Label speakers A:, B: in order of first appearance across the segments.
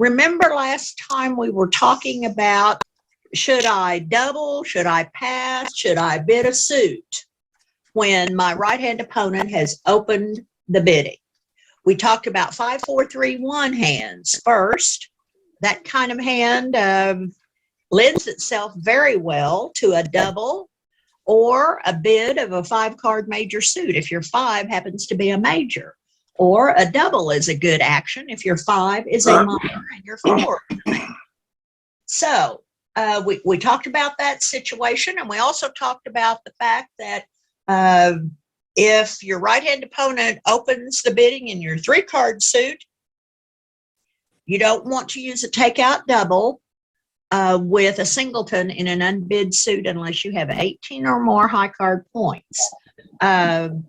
A: Remember last time we were talking about, should I double, should I pass, should I bid a suit when my right-hand opponent has opened the bidding? We talked about 5, 4, 3, 1 hands first. That kind of hand lends itself very well to a double or a bid of a 5-card major suit if your 5 happens to be a major. Or a double is a good action if your 5 is a minor and your 4. So we talked about that situation, and we also talked about the fact that if your right-hand opponent opens the bidding in your 3-card suit, you don't want to use a takeout double with a singleton in an unbid suit unless you have 18 or more high card points.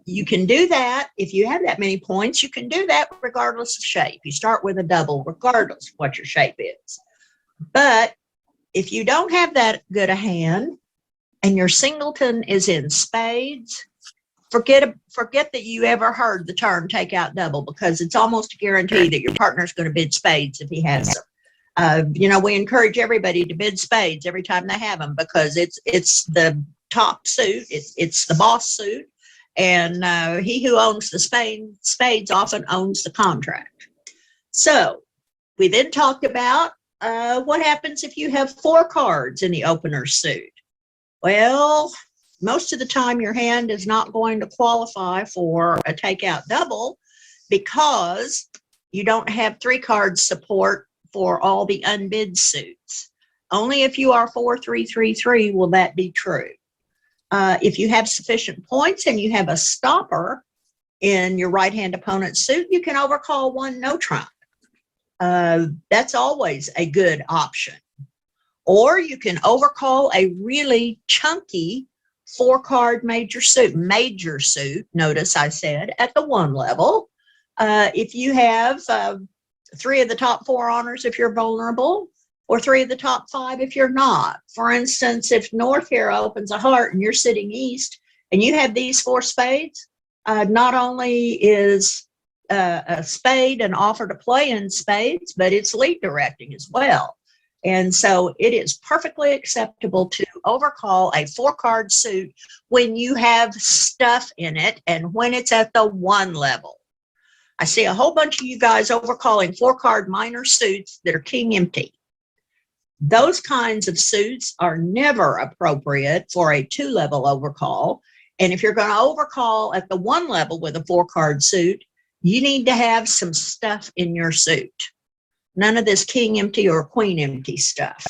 A: You can do that if you have that many points. You can do that regardless of shape. You start with a double regardless of what your shape is. But if you don't have that good a hand and your singleton is in spades, forget that you ever heard the term takeout double, because it's almost a guarantee that your partner's going to bid spades if he has them. We encourage everybody to bid spades every time they have them, because it's the top suit, it's the boss suit, and he who owns the spades often owns the contract. So we then talked about what happens if you have 4 cards in the opener suit. Well, most of the time your hand is not going to qualify for a takeout double because you don't have 3 cards support for all the unbid suits. Only if you are 4, 3, 3, 3 will that be true. If you have sufficient points and you have a stopper in your right-hand opponent's suit, you can overcall 1 no trump. That's always a good option. Or you can overcall a really chunky 4-card major suit. Notice I said at the 1 level. If you have 3 of the top 4 honors if you're vulnerable, or 3 of the top 5 if you're not. For instance, if North here opens a heart and you're sitting east and you have these 4 spades, not only is a spade an offer to play in spades, but it's lead directing as well. And so it is perfectly acceptable to overcall a 4-card suit when you have stuff in it and when it's at the 1 level. I see a whole bunch of you guys overcalling 4-card minor suits that are king empty. Those kinds of suits are never appropriate for a 2-level overcall. And if you're going to overcall at the 1 level with a 4-card suit, you need to have some stuff in your suit. None of this king empty or queen empty stuff.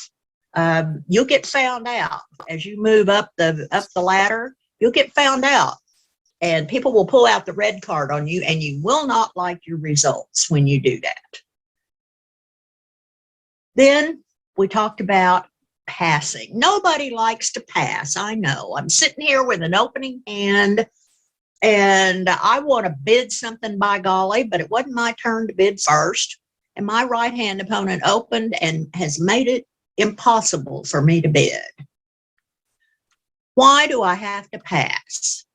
A: You'll get found out as you move up the ladder. You'll get found out, and people will pull out the red card on you, and you will not like your results when you do that. Then we talked about passing. Nobody likes to pass. I know. I'm sitting here with an opening hand and I want to bid something, by golly, but it wasn't my turn to bid first. And my right-hand opponent opened and has made it impossible for me to bid. Why do I have to pass?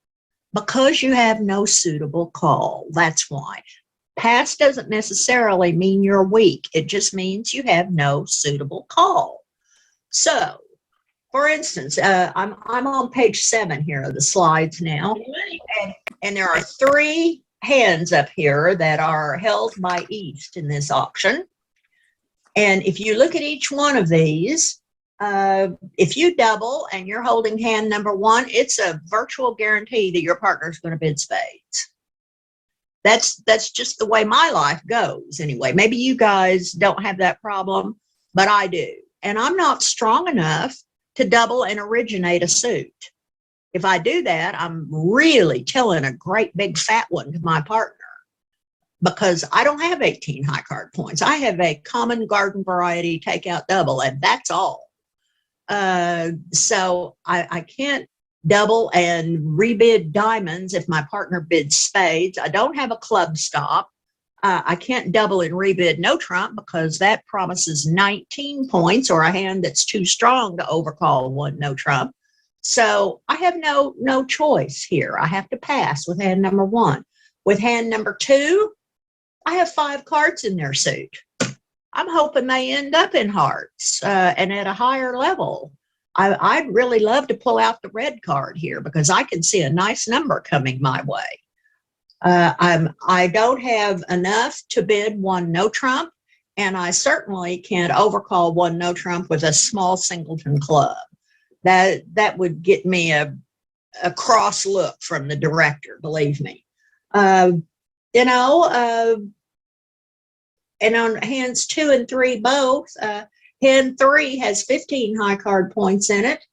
A: Because you have no suitable call. That's why. Pass doesn't necessarily mean you're weak. It just means you have no suitable call. So, for instance, I'm on page 7 here of the slides now, and there are 3 hands up here that are held by East in this auction. And if you look at each one of these, if you double and you're holding hand number 1, it's a virtual guarantee that your partner is going to bid spades. That's just the way my life goes anyway. Maybe you guys don't have that problem, but I do. And I'm not strong enough to double and originate a suit. If I do that, I'm really telling a great big fat one to my partner, because I don't have 18 high card points. I have a common garden variety takeout double, and that's all. So I can't double and rebid diamonds if my partner bids spades. I don't have a club stop. I can't double and rebid no trump because that promises 19 points, or a hand that's too strong to overcall 1 no trump. So I have no choice here. I have to pass with hand number 1. With hand number 2, I have 5 cards in their suit. I'm hoping they end up in hearts and at a higher level. I'd really love to pull out the red card here because I can see a nice number coming my way. I don't have enough to bid one no trump, and I certainly can't overcall one no trump with a small singleton club. That would get me a cross look from the director, believe me. You know, and on hands 2 and 3 both, hand 3 has 15 high card points in it,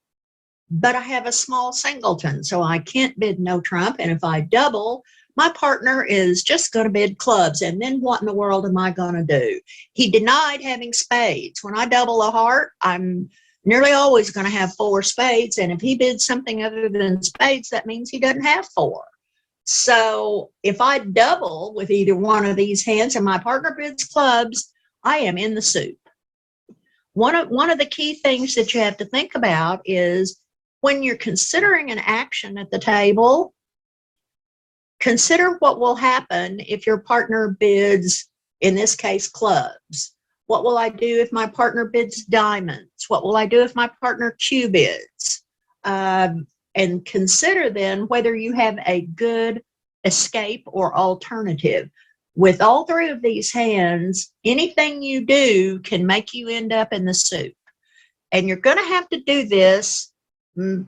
A: but I have a small singleton, so I can't bid no trump. And if I double, my partner is just going to bid clubs. And then what in the world am I going to do? He denied having spades. When I double a heart, I'm nearly always going to have 4 spades. And if he bids something other than spades, that means he doesn't have 4. So if I double with either one of these hands and my partner bids clubs, I am in the soup. One of the key things that you have to think about is when you're considering an action at the table, consider what will happen if your partner bids, in this case, clubs. What will I do if my partner bids diamonds? What will I do if my partner Q bids? And consider then whether you have a good escape or alternative. With all 3 of these hands, anything you do can make you end up in the soup. And you're going to have to do this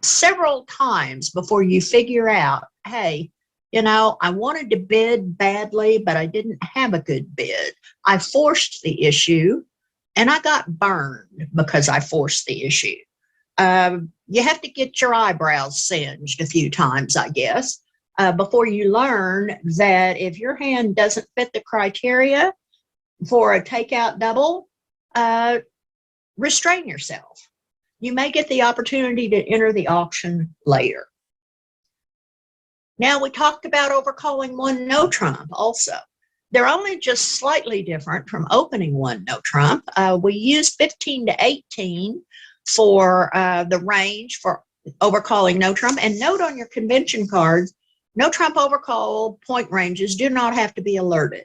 A: several times before you figure out, hey, you know, I wanted to bid badly, but I didn't have a good bid. I forced the issue, and I got burned because I forced the issue. You have to get your eyebrows singed a few times, I guess, before you learn that if your hand doesn't fit the criteria for a takeout double, restrain yourself. You may get the opportunity to enter the auction later. Now, we talked about overcalling one no trump also. They're only just slightly different from opening one no trump. We use 15 to 18 for the range for overcalling no trump. And note on your convention cards, no trump overcall point ranges do not have to be alerted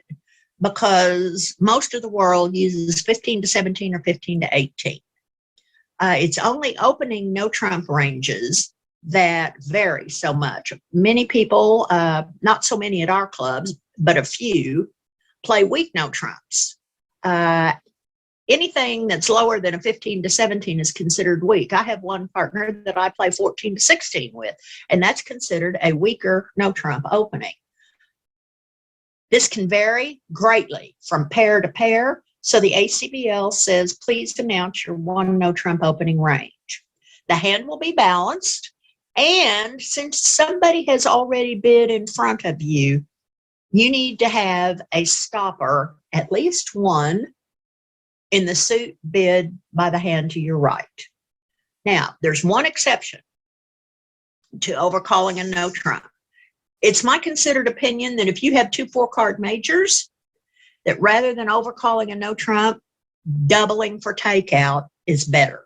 A: because most of the world uses 15 to 17 or 15 to 18. It's only opening no trump ranges that vary so much. Many people, not so many at our clubs, but a few, play weak no trumps. Anything that's lower than a 15 to 17 is considered weak. I have one partner that I play 14 to 16 with, and that's considered a weaker no trump opening. This can vary greatly from pair to pair, so the ACBL says, please announce your one no trump opening range. The hand will be balanced, and since somebody has already bid in front of you, you need to have a stopper, at least one, in the suit bid by the hand to your right. Now, there's one exception to overcalling a no trump. It's my considered opinion that if you have 2 4-card majors, that rather than overcalling a no trump, doubling for takeout is better.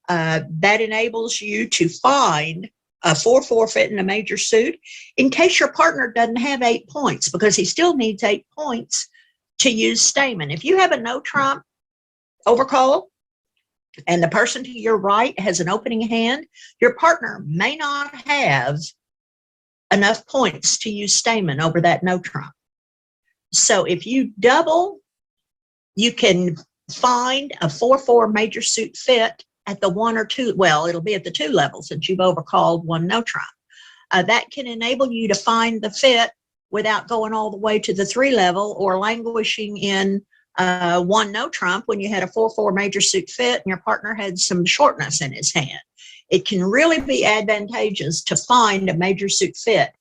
A: That enables you to find a 4-4 fit in a major suit in case your partner doesn't have 8 points, because he still needs 8 points to use Stamen. If you have a no trump overcall and the person to your right has an opening hand, your partner may not have enough points to use Stamen over that no trump. So if you double, you can find a 4-4 major suit fit at the 1 or 2, well, it'll be at the 2 levels since you've overcalled one no trump. That can enable you to find the fit without going all the way to the 3 level or languishing in one no trump when you had a 4-4 major suit fit and your partner had some shortness in his hand. It can really be advantageous to find a major suit fit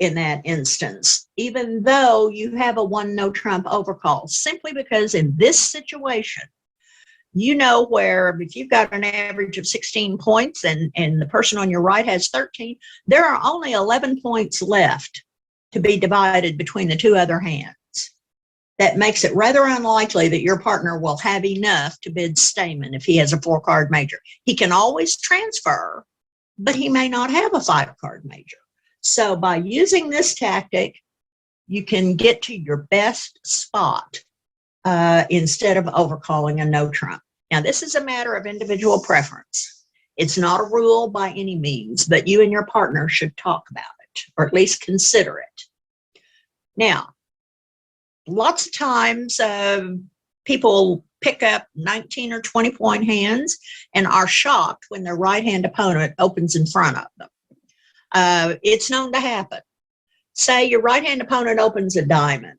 A: in that instance, even though you have a one no trump overcall, simply because in this situation, you know, where if you've got an average of 16 points and the person on your right has 13, there are only 11 points left to be divided between the 2 other hands. That makes it rather unlikely that your partner will have enough to bid Stamen if he has a 4-card major. He can always transfer, but he may not have a 5-card major. So by using this tactic, you can get to your best spot instead of overcalling a no trump. Now, this is a matter of individual preference. It's not a rule by any means, but you and your partner should talk about it, or at least consider it. Now, lots of times people pick up 19 or 20 point hands and are shocked when their right hand opponent opens in front of them. It's known to happen. Say your right hand opponent opens a diamond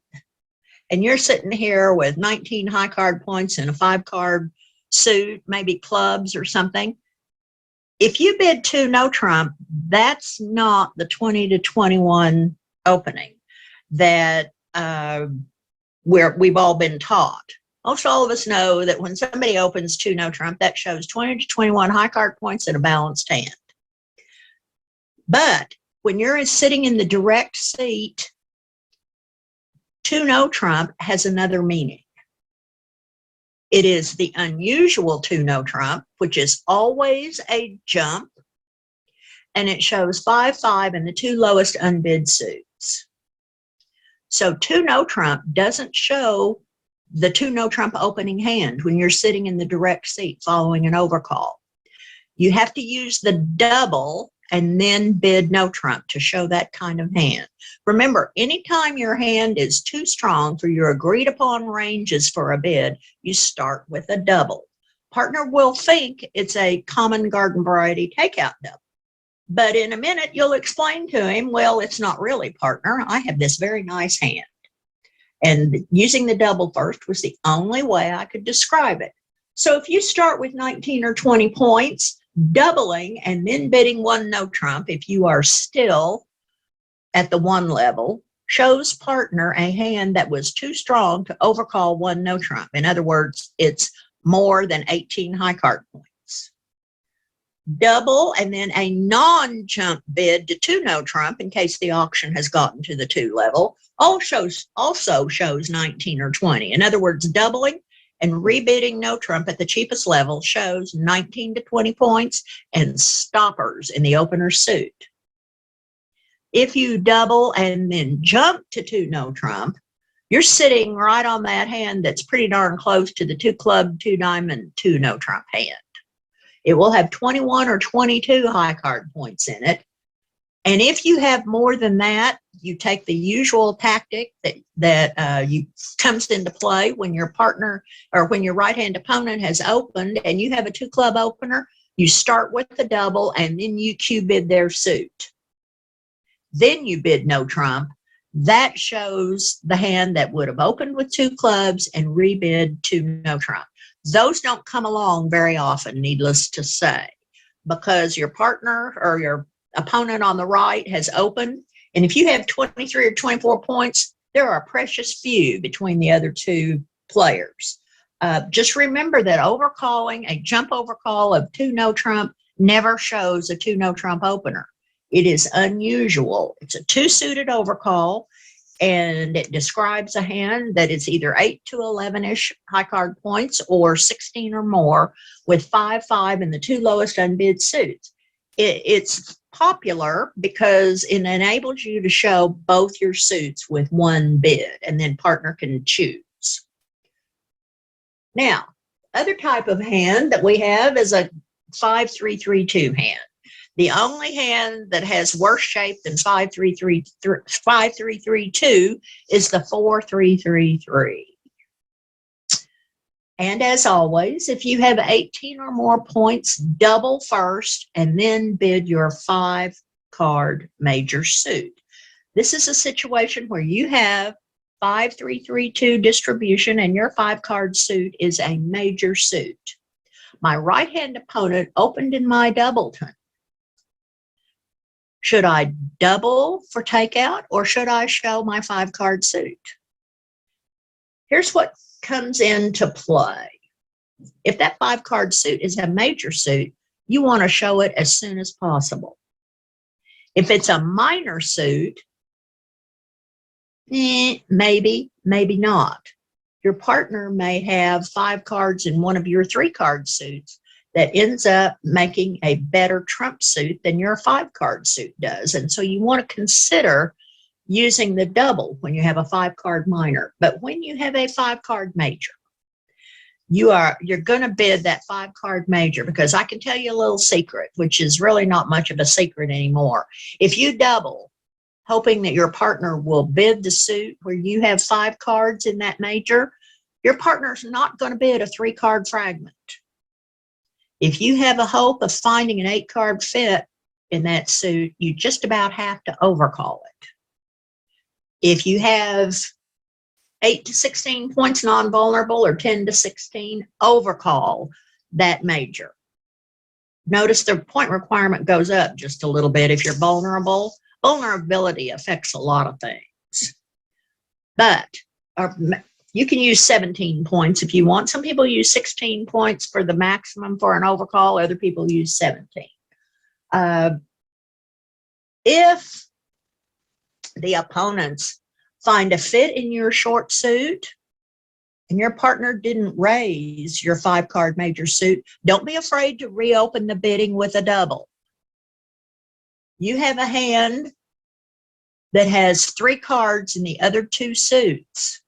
A: and you're sitting here with 19 high card points and a 5-card suit, maybe clubs or something. If you bid 2 no trump, that's not the 20 to 21 opening that we've all been taught. Most all of us know that when somebody opens 2 no trump, that shows 20 to 21 high card points and a balanced hand. But when you're sitting in the direct seat, 2 no trump has another meaning. It is the unusual 2 no trump, which is always a jump, and it shows 5-5 and the 2 lowest unbid suits. So 2 no trump doesn't show the 2 no trump opening hand when you're sitting in the direct seat following an overcall. You have to use the double and then bid no trump to show that kind of hand. Remember, anytime your hand is too strong for your agreed upon ranges for a bid, you start with a double. Partner will think it's a common garden variety takeout double. But in a minute, you'll explain to him, well, it's not really, partner. I have this very nice hand. And using the double first was the only way I could describe it. So if you start with 19 or 20 points, doubling and then bidding 1 no trump, if you are still at the 1 level, shows partner a hand that was too strong to overcall 1 no trump. In other words, it's more than 18 high card points. Double and then a non-jump bid to 2 no trump in case the auction has gotten to the 2 level also shows 19 or 20. In other words, doubling and rebidding no trump at the cheapest level shows 19 to 20 points and stoppers in the opener suit. If you double and then jump to 2 no trump, you're sitting right on that hand that's pretty darn close to the 2 club, 2 diamond, 2 no trump hand. It will have 21 or 22 high card points in it. And if you have more than that, you take the usual tactic that comes into play when your partner or when your right-hand opponent has opened and you have a 2 club opener. You start with the double and then you Q bid their suit. Then you bid no trump. That shows the hand that would have opened with 2 clubs and rebid 2 no trump. Those don't come along very often, needless to say, because your partner or your opponent on the right has opened. And if you have 23 or 24 points, there are a precious few between the other 2 players. Just remember that overcalling, a jump overcall of 2 no trump never shows a 2 no trump opener. It is unusual. It's a 2 suited overcall, and it describes a hand that is either 8 to 11-ish high card points or 16 or more with 5-5 and the 2 lowest unbid suits. It's popular because it enables you to show both your suits with 1 bid, and then partner can choose. Now, other type of hand that we have is a 5-3-3-2 hand. The only hand that has worse shape than 5-3-3-2 is the 4-3-3-3. And as always, if you have 18 or more points, double first and then bid your 5-card major suit. This is a situation where you have 5-3-3-2 distribution and your 5-card suit is a major suit. My right-hand opponent opened in my doubleton. Should I double for takeout or should I show my 5-card suit? Here's what comes into play. If that 5-card suit is a major suit, you want to show it as soon as possible. If it's a minor suit, maybe, maybe not. Your partner may have 5 cards in one of your 3-card suits that ends up making a better trump suit than your 5-card suit does. And so you want to consider using the double when you have a 5-card minor. But when you have a 5-card major, you're going to bid that 5-card major, because I can tell you a little secret, which is really not much of a secret anymore. If you double, hoping that your partner will bid the suit where you have 5 cards in that major, your partner's not going to bid a 3-card fragment. If you have a hope of finding an 8-card fit in that suit, you just about have to overcall it. If you have 8 to 16 points non-vulnerable or 10 to 16, overcall that major. Notice the point requirement goes up just a little bit if you're vulnerable. Vulnerability affects a lot of things. But you can use 17 points if you want. Some people use 16 points for the maximum for an overcall. Other people use 17. If the opponents find a fit in your short suit and your partner didn't raise your 5-card major suit, don't be afraid to reopen the bidding with a double. You have a hand that has 3 cards in the other 2 suits.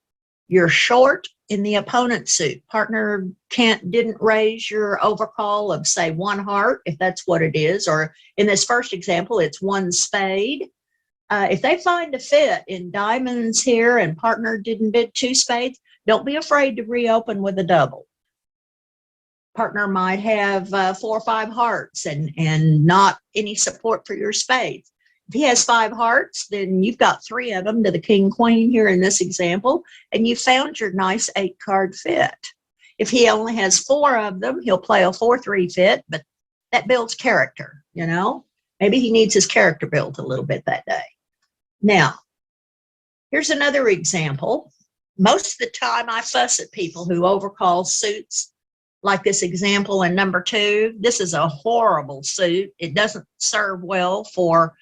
A: You're short in the opponent's suit. Partner didn't raise your overcall of, say, 1 heart, if that's what it is, or in this first example, it's 1 spade. If they find a fit in diamonds here and partner didn't bid 2 spades, don't be afraid to reopen with a double. Partner might have 4 or 5 hearts and not any support for your spades. If he has 5 hearts, then you've got 3 of them to the king queen here in this example, and you found your nice 8-card fit. If he only has 4 of them, he'll play a 4-3 fit, but that builds character, you know. Maybe he needs his character built a little bit that day. Now, here's another example. Most of the time I fuss at people who overcall suits like this example in number 2. This is a horrible suit. It doesn't serve well for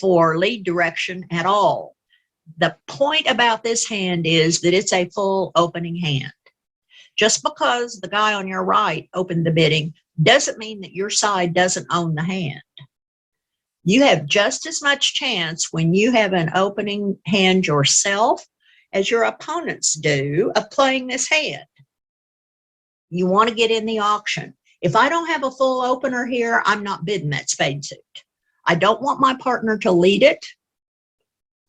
A: lead direction at all. The point about this hand is that it's a full opening hand. Just because the guy on your right opened the bidding doesn't mean that your side doesn't own the hand. You have just as much chance when you have an opening hand yourself as your opponents do of playing this hand. You want to get in the auction. If I don't have a full opener here, I'm not bidding that spade suit. I don't want my partner to lead it.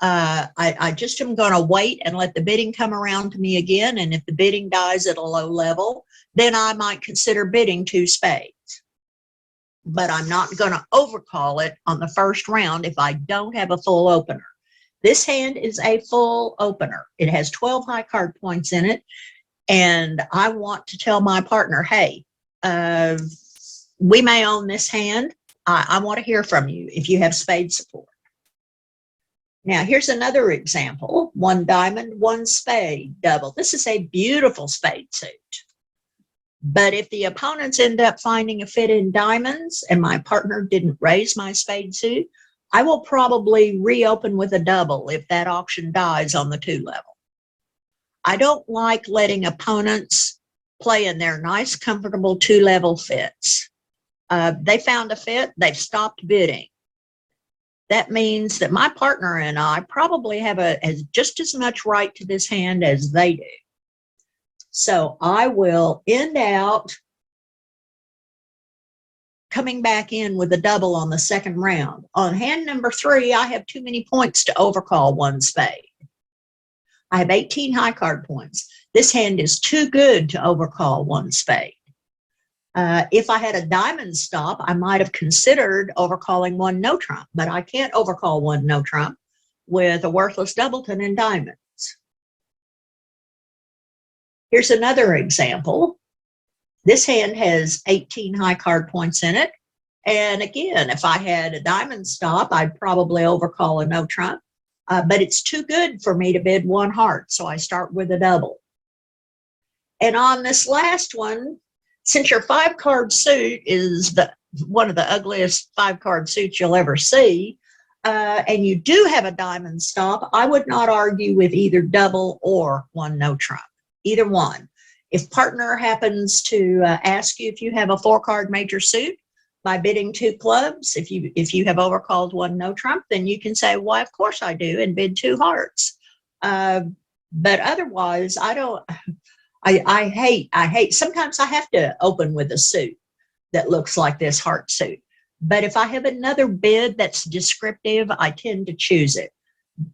A: I just am going to wait and let the bidding come around to me again. And if the bidding dies at a low level, then I might consider bidding 2 spades. But I'm not going to overcall it on the first round if I don't have a full opener. This hand is a full opener. It has 12 high card points in it. And I want to tell my partner, hey, we may own this hand. I want to hear from you if you have spade support. Now, here's another example. 1 diamond, 1 spade, double. This is a beautiful spade suit. But if the opponents end up finding a fit in diamonds and my partner didn't raise my spade suit, I will probably reopen with a double if that auction dies on the 2 level. I don't like letting opponents play in their nice, comfortable 2-level fits. They found a fit, they've stopped bidding. That means that my partner and I probably have just as much right to this hand as they do. So I will end out coming back in with a double on the 2nd round. On hand number 3, I have too many points to overcall 1 spade. I have 18 high card points. This hand is too good to overcall 1 spade. If I had a diamond stop, I might have considered overcalling 1 no trump, but I can't overcall 1 no trump with a worthless doubleton and diamonds. Here's another example. This hand has 18 high card points in it. And again, if I had a diamond stop, I'd probably overcall a no trump, but it's too good for me to bid 1 heart. So I start with a double. And on this last one, since your 5-card suit is one of the ugliest 5-card suits you'll ever see, and you do have a diamond stop, I would not argue with either double or 1 no trump, either one. If partner happens to ask you if you have a 4-card major suit, by bidding 2 clubs. If you have overcalled 1 no trump, then you can say, well, of course I do, and bid 2 hearts. But otherwise, I hate, sometimes I have to open with a suit that looks like this heart suit. But if I have another bid that's descriptive, I tend to choose it.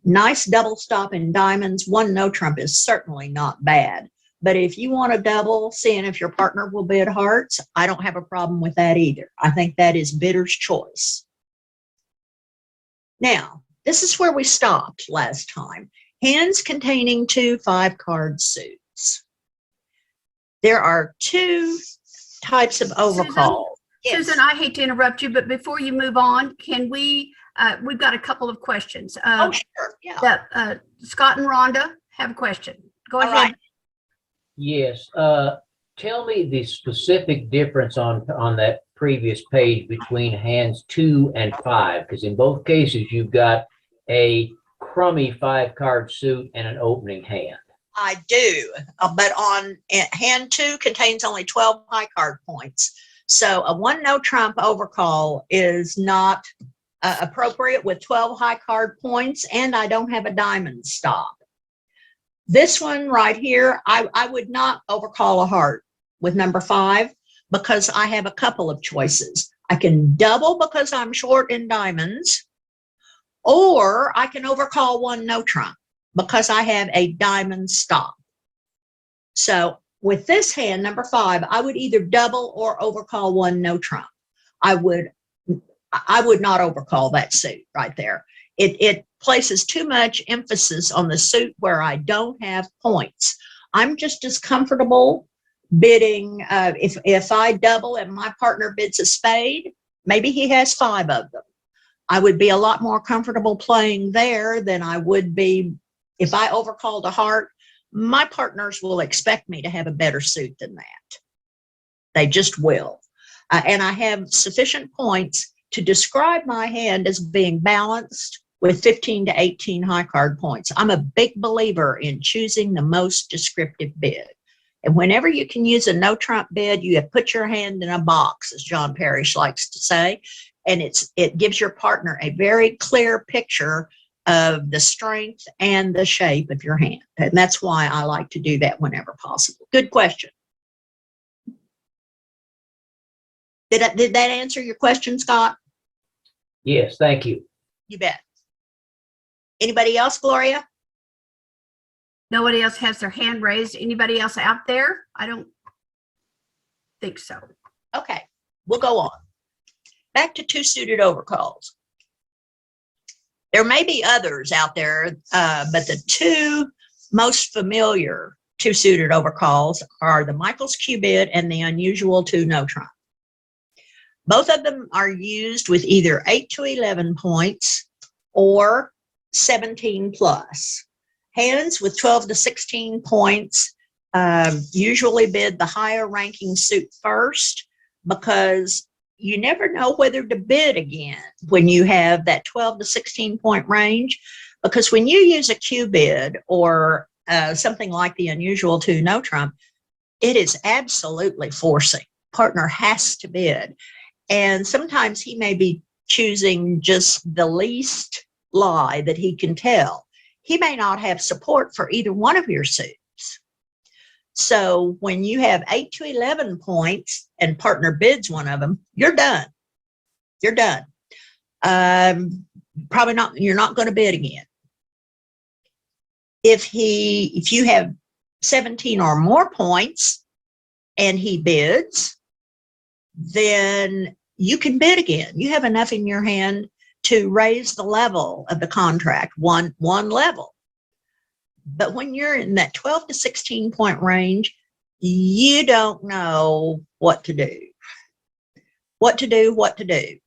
A: Nice double stop in diamonds, 1 no trump is certainly not bad. But if you want to double, seeing if your partner will bid hearts, I don't have a problem with that either. I think that is bidder's choice. Now, this is where we stopped last time. Hands containing 2 5-card suits. There are 2 types of overcall.
B: Yes. Susan, I hate to interrupt you, but before you move on, can we, we've got a couple of questions.
A: Oh, sure, yeah.
B: Scott and Rhonda have a question. Go ahead.
A: Right.
C: Yes. Tell me the specific difference on that previous page between hands 2 and 5, because in both cases you've got a crummy 5-card suit and an opening hand.
A: I do, but on hand 2 contains only 12 high card points. So a 1 no trump overcall is not appropriate with 12 high card points, and I don't have a diamond stop. This one right here, I would not overcall a heart with number 5 because I have a couple of choices. I can double because I'm short in diamonds, or I can overcall 1 no trump because I have a diamond stop. So with this hand, number 5, I would either double or overcall 1 no trump. I would not overcall that suit right there. It places too much emphasis on the suit where I don't have points. I'm just as comfortable bidding, if I double and my partner bids a spade, maybe he has 5 of them. I would be a lot more comfortable playing there than I would be if I overcalled a heart. My partners will expect me to have a better suit than that. They just will. And I have sufficient points to describe my hand as being balanced with 15 to 18 high card points. I'm a big believer in choosing the most descriptive bid. And whenever you can use a no trump bid, you have put your hand in a box, as John Parrish likes to say, and it gives your partner a very clear picture of the strength and the shape of your hand. And that's why I like to do that whenever possible. Good question. Did that answer your question, Scott?
C: Yes, thank you.
A: You bet. Anybody else, Gloria?
B: Nobody else has their hand raised. Anybody else out there? I don't think so.
A: Okay, we'll go on. Back to 2 suited overcalls. There may be others out there, but the 2 most familiar 2 suited overcalls are the Michael's Q bid and the unusual 2 no trump. Both of them are used with either 8 to 11 points or 17 plus. Hands with 12 to 16 points usually bid the higher ranking suit first, because you never know whether to bid again when you have that 12 to 16 point range. Because when you use a Q bid or something like the unusual 2 no trump, it is absolutely forcing. Partner has to bid. And sometimes he may be choosing just the least lie that he can tell. He may not have support for either one of your suits. So when you have 8 to 11 points and partner bids one of them, you're done. You're done. Probably not, you're not going to bid again. If you have 17 or more points and he bids, then you can bid again. You have enough in your hand to raise the level of the contract one level. But when you're in that 12 to 16 point range, you don't know what to do. What to do.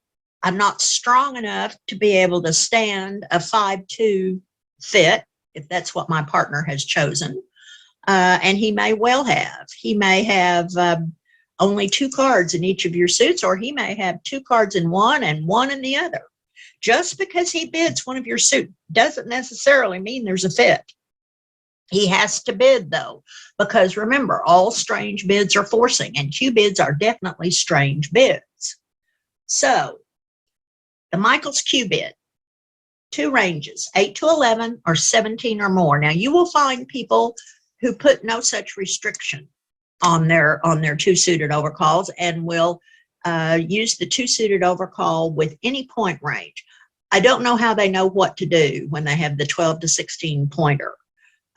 A: I'm not strong enough to be able to stand a 5-2 fit, if that's what my partner has chosen. And he may well have. He may have only 2 cards in each of your suits, or he may have 2 cards in one and 1 in the other. Just because he bids one of your suit doesn't necessarily mean there's a fit. He has to bid, though, because remember, all strange bids are forcing, and Q bids are definitely strange bids. So the Michaels Q bid, 2 ranges, 8 to 11 or 17 or more. Now you will find people who put no such restriction on their 2 suited overcalls and will use the 2 suited overcall with any point range. I don't know how they know what to do when they have the 12 to 16 pointer.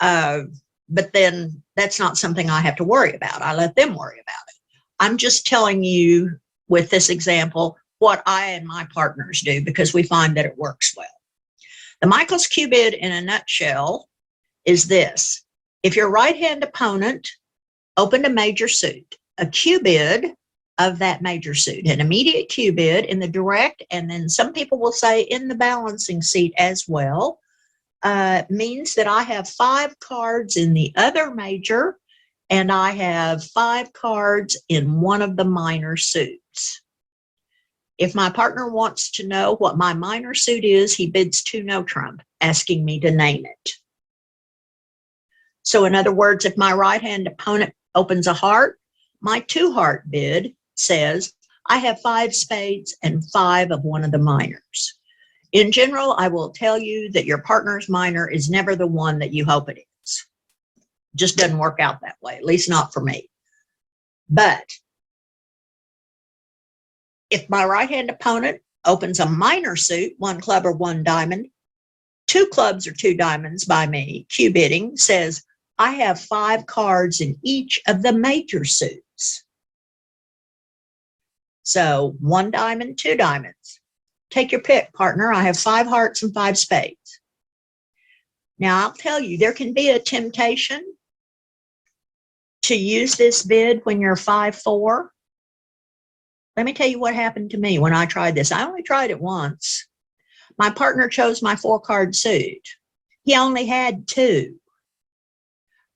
A: But then that's not something I have to worry about. I let them worry about it. I'm just telling you with this example what I and my partners do because we find that it works well. The Michaels Q bid in a nutshell is this. If your right-hand opponent opened a major suit, a Q bid of that major suit, an immediate Q bid in the direct, and then some people will say in the balancing seat as well, means that I have 5 cards in the other major and I have 5 cards in one of the minor suits. If my partner wants to know what my minor suit is, he bids 2 no trump, asking me to name it. So in other words, if my right-hand opponent opens a heart, my 2 heart bid says I have 5 spades and 5 of one of the minors. In general, I will tell you that your partner's minor is never the one that you hope it is. Just doesn't work out that way, at least not for me. But if my right-hand opponent opens a minor suit, 1 club or 1 diamond, 2 clubs or 2 diamonds by me, Q bidding, says I have 5 cards in each of the major suits. So 1 diamond, 2 diamonds. Take your pick, partner. I have 5 hearts and 5 spades. Now, I'll tell you, there can be a temptation to use this bid when you're 5-4. Let me tell you what happened to me when I tried this. I only tried it once. My partner chose my 4-card suit. He only had 2.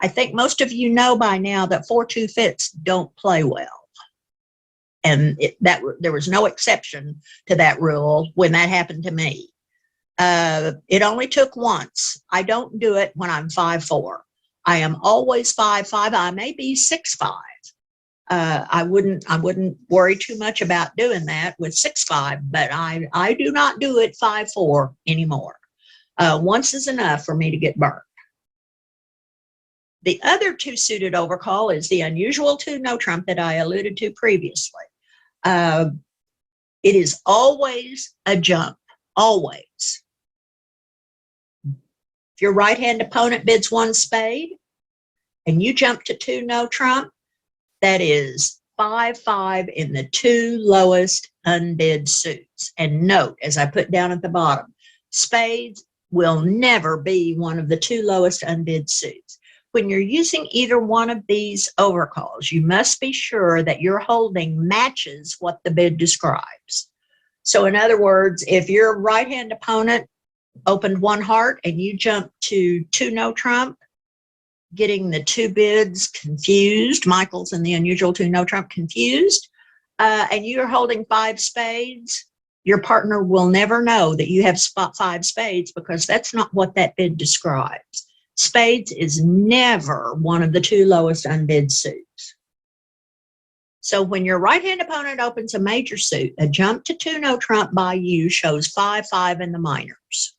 A: I think most of you know by now that 4-2 fits don't play well. And there was no exception to that rule when that happened to me. It only took once. I don't do it when I'm 5-4. I am always 5-5. I may be 6-5. I wouldn't worry too much about doing that with 6-5, but I do not do it 5-4 anymore. Once is enough for me to get burnt. The other 2 suited overcall is the unusual 2 no trump that I alluded to previously. It is always a jump, always. If your right-hand opponent bids 1 spade and you jump to 2 no trump, that is 5-5 in the 2 lowest unbid suits. And note, as I put down at the bottom, spades will never be one of the 2 lowest unbid suits. When you're using either one of these overcalls, you must be sure that your holding matches what the bid describes. So in other words, if your right-hand opponent opened 1 heart and you jumped to 2 no trump, getting the 2 bids confused, Michael's and the unusual 2 no trump confused, and you're holding 5 spades, your partner will never know that you have 5 spades because that's not what that bid describes. Spades is never one of the 2 lowest unbid suits. So when your right-hand opponent opens a major suit, a jump to 2 no trump by you shows 5-5 in the minors,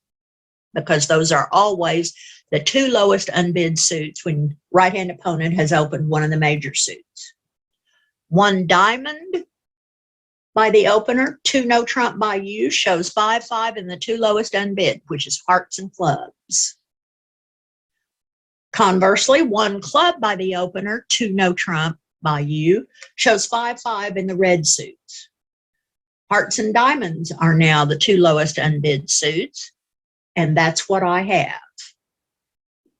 A: because those are always the 2 lowest unbid suits when right-hand opponent has opened one of the major suits. 1 diamond by the opener, 2 no trump by you shows 5-5 in the 2 lowest unbid, which is hearts and clubs. Conversely, 1 club by the opener, 2 no trump by you, shows 5-5 in the red suits. Hearts and diamonds are now the 2 lowest unbid suits, and that's what I have.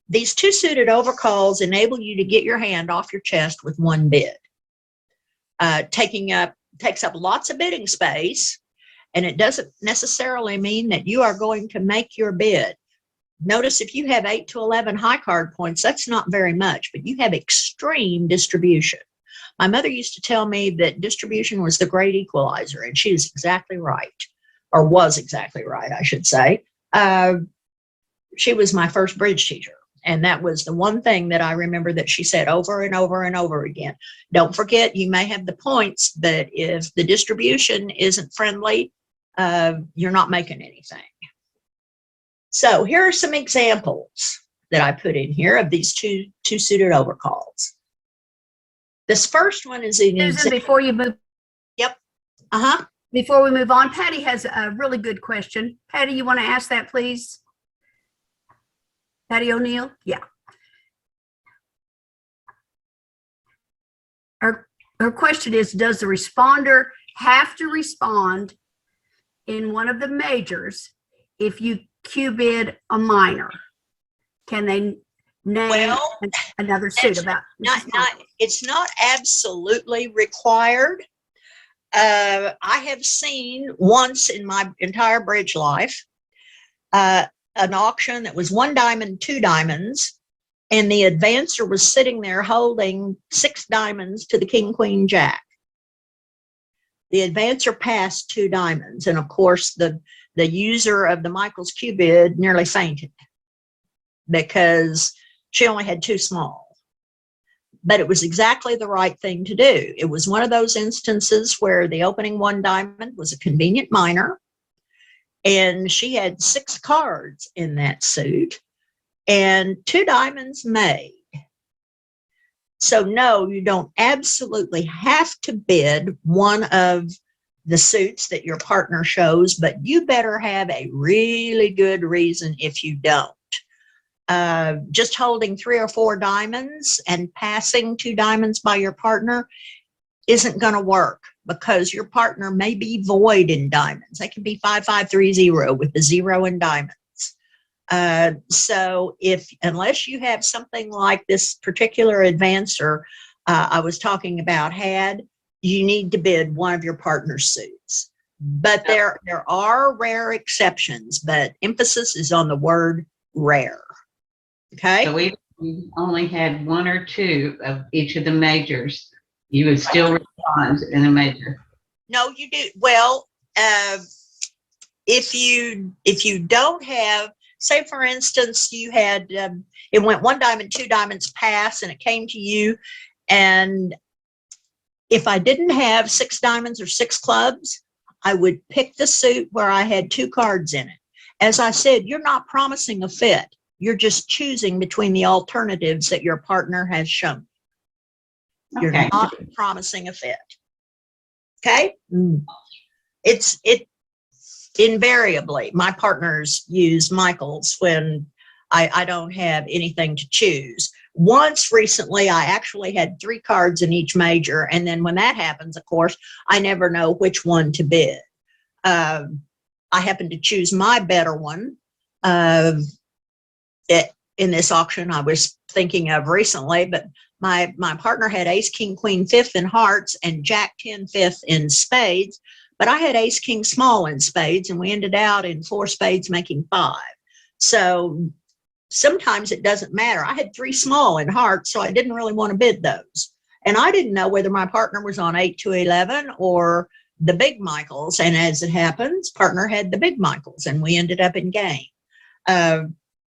A: These 2 suited overcalls enable you to get your hand off your chest with 1 bid. Takes up lots of bidding space, and it doesn't necessarily mean that you are going to make your bid. Notice if you have 8 to 11 high card points, that's not very much, but you have extreme distribution. My mother used to tell me that distribution was the great equalizer, and she is exactly right, or was exactly right, I should say. She was my first bridge teacher, And that was the one thing that I remember that she said over and over and over again. Don't forget, you may have the points, but if the distribution isn't friendly, you're not making anything. So here are some examples that I put in here of these two suited overcalls. This first one is an
B: Susan, before you move,
A: Yep. Uh-huh.
B: before we move on, Patty has a really good question. Patty, you want to ask that, please? Patty O'Neill? Yeah. Her question is, does the responder have to respond in one of the majors if you Q-bid a minor? Can they name another suit about?
A: It's not absolutely required. I have seen once in my entire bridge life an auction that was 1 diamond, 2 diamonds, and the advancer was sitting there holding 6 diamonds to the king, queen, jack. The advancer passed 2 diamonds, and of course the user of the Michael's Q bid nearly fainted because she only had 2 small. But it was exactly the right thing to do. It was one of those instances where the opening 1 diamond was a convenient minor, and she had 6 cards in that suit and 2 diamonds made. So no, you don't absolutely have to bid one of the suits that your partner shows, but you better have a really good reason if you don't. Just holding 3 or 4 diamonds and passing 2 diamonds by your partner isn't going to work, because your partner may be void in diamonds. They can be 5530 with the 0 in diamonds. So unless you have something like this particular advancer I was talking about had, you need to bid one of your partner's suits. But there are rare exceptions, but emphasis is on the word rare. Okay.
D: So we only had 1 or 2 of each of the majors, you would still respond in a major.
A: No, you do. Well, if you don't have, say for instance, you had, it went 1 diamond, 2 diamonds pass, and it came to you, and if I didn't have 6 diamonds or 6 clubs, I would pick the suit where I had 2 cards in it. As I said, you're not promising a fit. You're just choosing between the alternatives that your partner has shown. You're not promising a fit. Okay? It's invariably, my partners use Michael's when I don't have anything to choose. Once recently, I actually had 3 cards in each major, and then when that happens, of course, I never know which one to bid. I happened to choose my better one in this auction I was thinking of recently, but my partner had ace, king, queen, 5th in hearts and jack, 10, 5th in spades, but I had ace, king, small in spades, and we ended out in 4 spades making 5. So sometimes it doesn't matter. I had 3 small in hearts, so I didn't really want to bid those. And I didn't know whether my partner was on 8 to 11 or the big Michaels. And as it happens, partner had the big Michaels, and we ended up in game.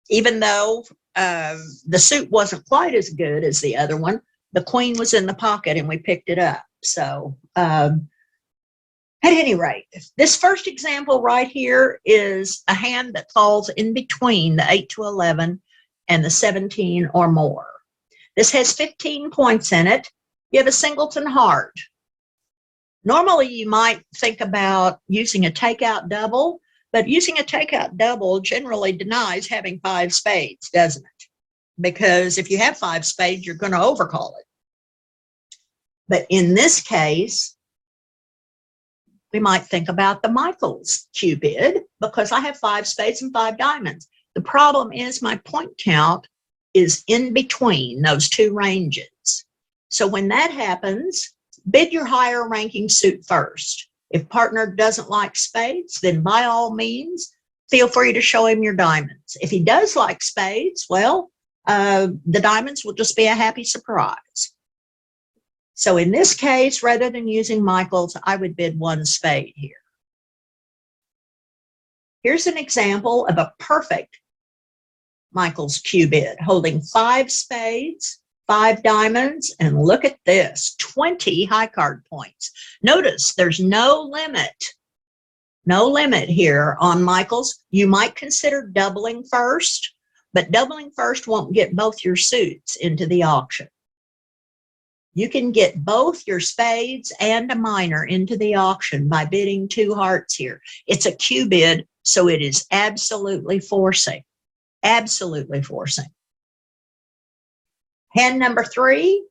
A: Even though the suit wasn't quite as good as the other one, the queen was in the pocket and we picked it up. So at any rate, this first example right here is a hand that falls in between the 8 to 11 and the 17 or more. This has 15 points in it. You have a singleton heart. Normally you might think about using a takeout double, but using a takeout double generally denies having 5 spades, doesn't it? Because if you have 5 spades, you're going to overcall it. But in this case, we might think about the Michael's Q bid, because I have 5 spades and 5 diamonds. The problem is my point count is in between those 2 ranges. So when that happens, bid your higher ranking suit first. If partner doesn't like spades, then by all means, feel free to show him your diamonds. If he does like spades, well, the diamonds will just be a happy surprise. So in this case, rather than using Michael's, I would bid 1 spade here. Here's an example of a perfect Michael's cue bid, holding 5 spades, 5 diamonds, and look at this, 20 high card points. Notice there's no limit here on Michael's. You might consider doubling first, but doubling first won't get both your suits into the auction. You can get both your spades and a minor into the auction by bidding 2 hearts here. It's a cue bid, so it is absolutely forcing. Absolutely forcing. Hand number 3,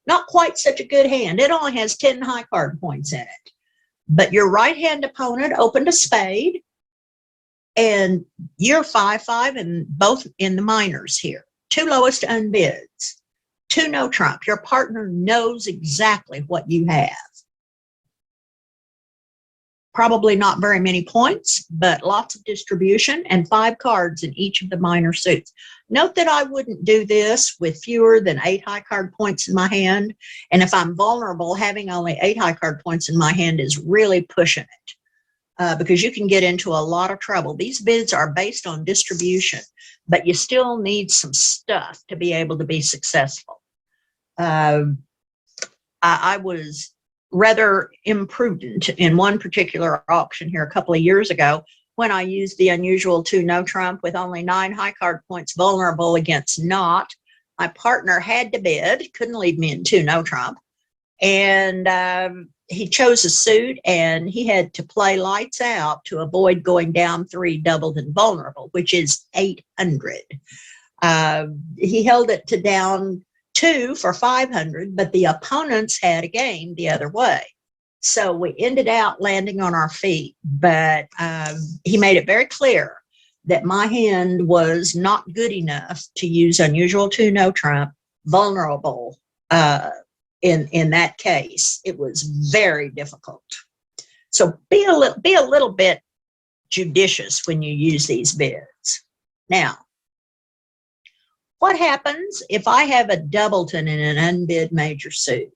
A: not quite such a good hand. It only has 10 high card points in it. But your right-hand opponent opened a spade, and you're 5-5 and both in the minors here. 2 lowest unbids, 2 no trump. Your partner knows exactly what you have. Probably not very many points, but lots of distribution and 5 cards in each of the minor suits. Note that I wouldn't do this with fewer than 8 high card points in my hand. And if I'm vulnerable, having only 8 high card points in my hand is really pushing it because you can get into a lot of trouble. These bids are based on distribution, but you still need some stuff to be able to be successful. I was rather imprudent in one particular auction here a couple of years ago when I used the unusual 2 no trump with only 9 high card points vulnerable against not. My partner had to bid, couldn't leave me in 2 no trump, and he chose a suit and he had to play lights out to avoid going down 3 doubled and vulnerable, which is 800. He held it to down 2 for 500, but the opponents had a game the other way. So we ended out landing on our feet, but he made it very clear that my hand was not good enough to use unusual 2 no trump vulnerable in that case. It was very difficult. So be a little bit judicious when you use these bids. Now, what happens if I have a doubleton in an unbid major suit?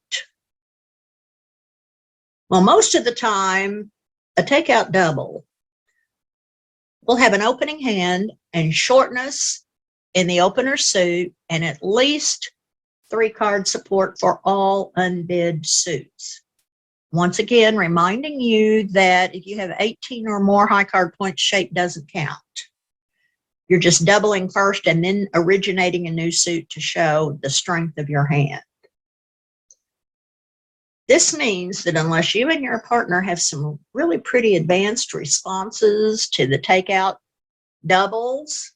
A: Well, most of the time, a takeout double will have an opening hand and shortness in the opener suit and at least 3 card support for all unbid suits. Once again, reminding you that if you have 18 or more high card points, shape doesn't count. You're just doubling first and then originating a new suit to show the strength of your hand. This means that unless you and your partner have some really pretty advanced responses to the takeout doubles,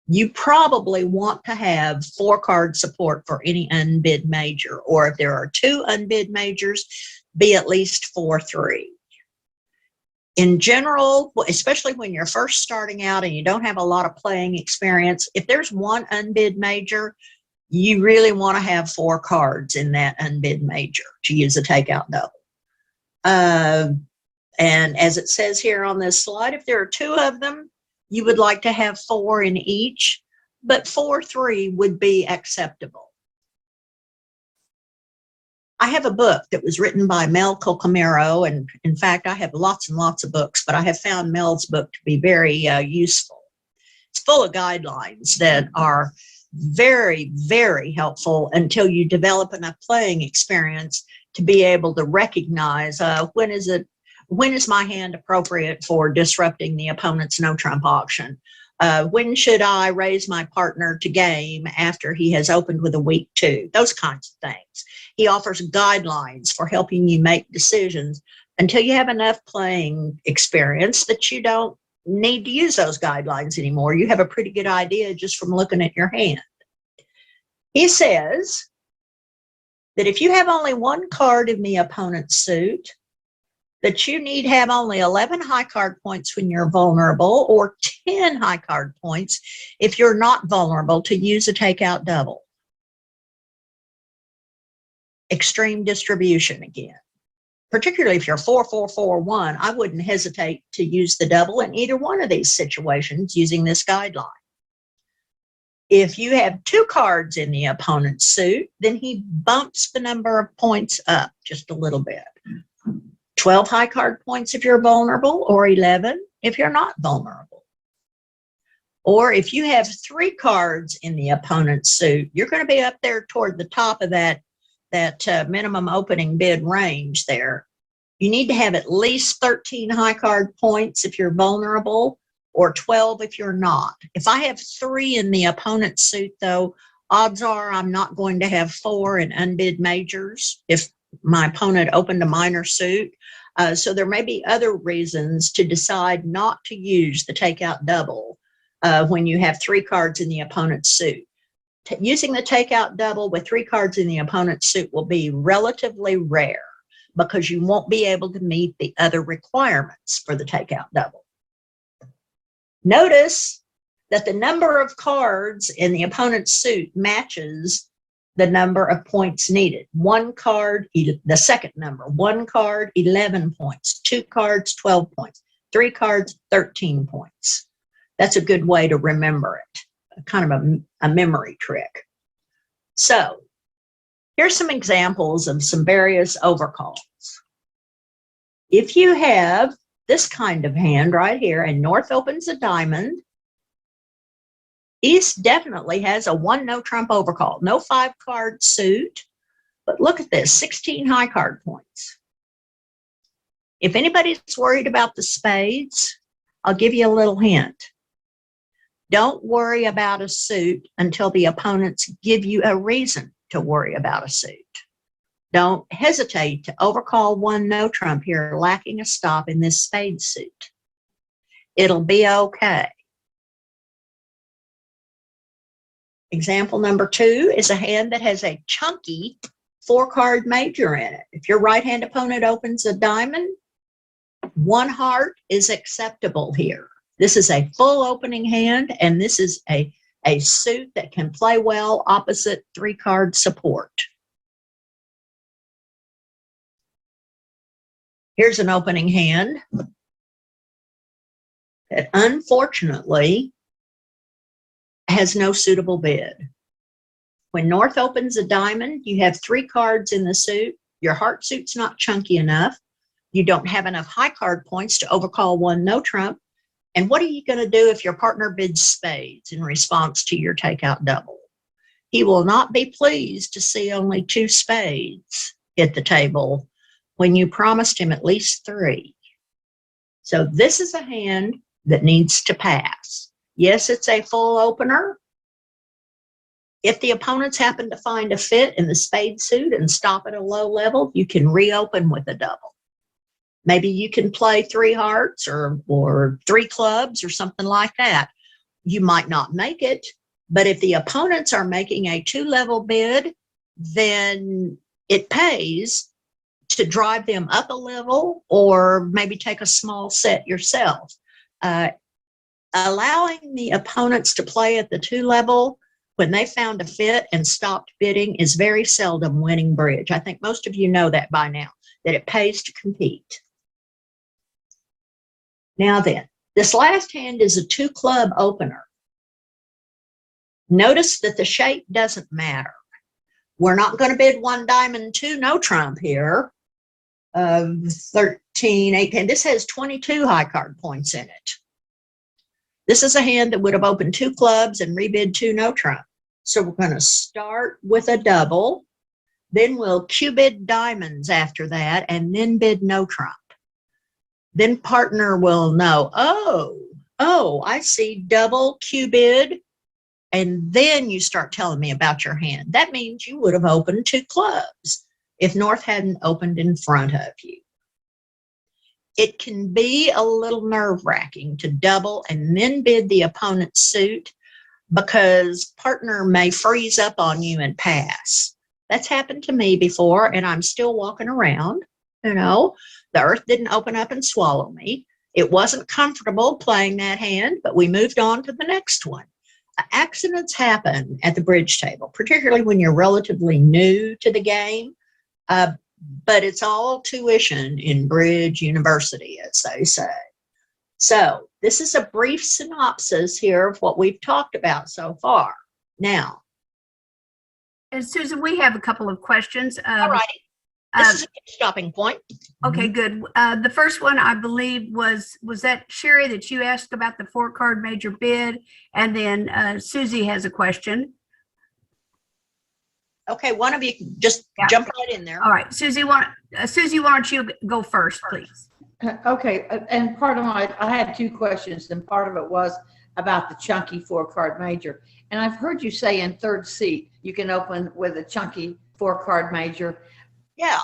A: you probably want to have 4 card support for any unbid major, or if there are 2 unbid majors, be at least 4-3. In general, especially when you're first starting out and you don't have a lot of playing experience, if there's 1 unbid major, you really want to have 4 cards in that unbid major to use a takeout double. And as it says here on this slide, if there are 2 of them, you would like to have 4 in each, but 4-3 would be acceptable. I have a book that was written by Mel Colcamero, and in fact, I have lots and lots of books, but I have found Mel's book to be very useful. It's full of guidelines that are very, very helpful until you develop enough playing experience to be able to recognize when is my hand appropriate for disrupting the opponent's no trump auction. When should I raise my partner to game after he has opened with a weak 2? Those kinds of things. He offers guidelines for helping you make decisions until you have enough playing experience that you don't need to use those guidelines anymore. You have a pretty good idea just from looking at your hand. He says that if you have only 1 card in the opponent's suit, that you need have only 11 high card points when you're vulnerable, or 10 high card points if you're not vulnerable to use a takeout double. Extreme distribution again. Particularly if you're 4-4-4-1, I wouldn't hesitate to use the double in either one of these situations using this guideline. If you have 2 cards in the opponent's suit, then he bumps the number of points up just a little bit. 12 high card points if you're vulnerable, or 11 if you're not vulnerable. Or if you have 3 cards in the opponent's suit, you're going to be up there toward the top of that minimum opening bid range there. You need to have at least 13 high card points if you're vulnerable, or 12 if you're not. If I have 3 in the opponent's suit, though, odds are I'm not going to have 4 in unbid majors if my opponent opened a minor suit. So there may be other reasons to decide not to use the takeout double when you have 3 cards in the opponent's suit. Using the takeout double with 3 cards in the opponent's suit will be relatively rare because you won't be able to meet the other requirements for the takeout double. Notice that the number of cards in the opponent's suit matches the number of points needed. 1 card, the second number, 1 card, 11 points, 2 cards, 12 points, 3 cards, 13 points. That's a good way to remember it, kind of a memory trick. So here's some examples of some various overcalls. If you have this kind of hand right here, and North opens a diamond, East definitely has a 1 no trump overcall, no 5 card suit, but look at this, 16 high card points. If anybody's worried about the spades, I'll give you a little hint. Don't worry about a suit until the opponents give you a reason to worry about a suit. Don't hesitate to overcall 1 no trump here, lacking a stop in this spade suit. It'll be okay. Example number 2 is a hand that has a chunky 4-card major in it. If your right-hand opponent opens a diamond, 1 heart is acceptable here. This is a full opening hand, and this is a suit that can play well opposite 3-card support. Here's an opening hand that unfortunately has no suitable bid. When North opens a diamond, you have 3 cards in the suit. Your heart suit's not chunky enough. You don't have enough high card points to overcall 1 no trump. And what are you going to do if your partner bids spades in response to your takeout double? He will not be pleased to see only 2 spades hit the table when you promised him at least 3. So this is a hand that needs to pass. Yes, it's a full opener. If the opponents happen to find a fit in the spade suit and stop at a low level, you can reopen with a double. Maybe you can play 3 hearts or 3 clubs or something like that. You might not make it, but if the opponents are making a 2-level bid, then it pays to drive them up a level or maybe take a small set yourself. Allowing the opponents to play at the 2 level when they found a fit and stopped bidding is very seldom winning bridge. I think most of you know that by now, that it pays to compete. Now then, this last hand is a 2-club opener. Notice that the shape doesn't matter. We're not going to bid 1 diamond, 2 no trump here. 13, 18. This has 22 high card points in it. This is a hand that would have opened 2 clubs and rebid 2 no trump. So we're going to start with a double, then we'll Q bid diamonds after that, and then bid no trump. Then partner will know, oh, I see double Q bid, and then you start telling me about your hand. That means you would have opened 2 clubs if North hadn't opened in front of you. It can be a little nerve-wracking to double and then bid the opponent's suit because partner may freeze up on you and pass. That's happened to me before, and I'm still walking around. You know, the earth didn't open up and swallow me. It wasn't comfortable playing that hand, but we moved on to the next one. Accidents happen at the bridge table, particularly when you're relatively new to the game. But it's all tuition in Bridge University, as they say. So this is a brief synopsis here of what we've talked about so far. Now,
B: And Susan, we have a couple of questions.
A: all righty. This is a good stopping point.
B: Okay, good. The first one, I believe, was that Sherry that you asked about the 4-card major bid? And then Susie has a question.
A: Okay, one of you can just
B: Yeah.
A: jump right in there.
B: All right, Susie, why don't you go first, please?
E: Okay, and part of I had 2 questions, and part of it was about the chunky 4-card major. And I've heard you say in third seat, you can open with a chunky 4-card major.
A: Yeah.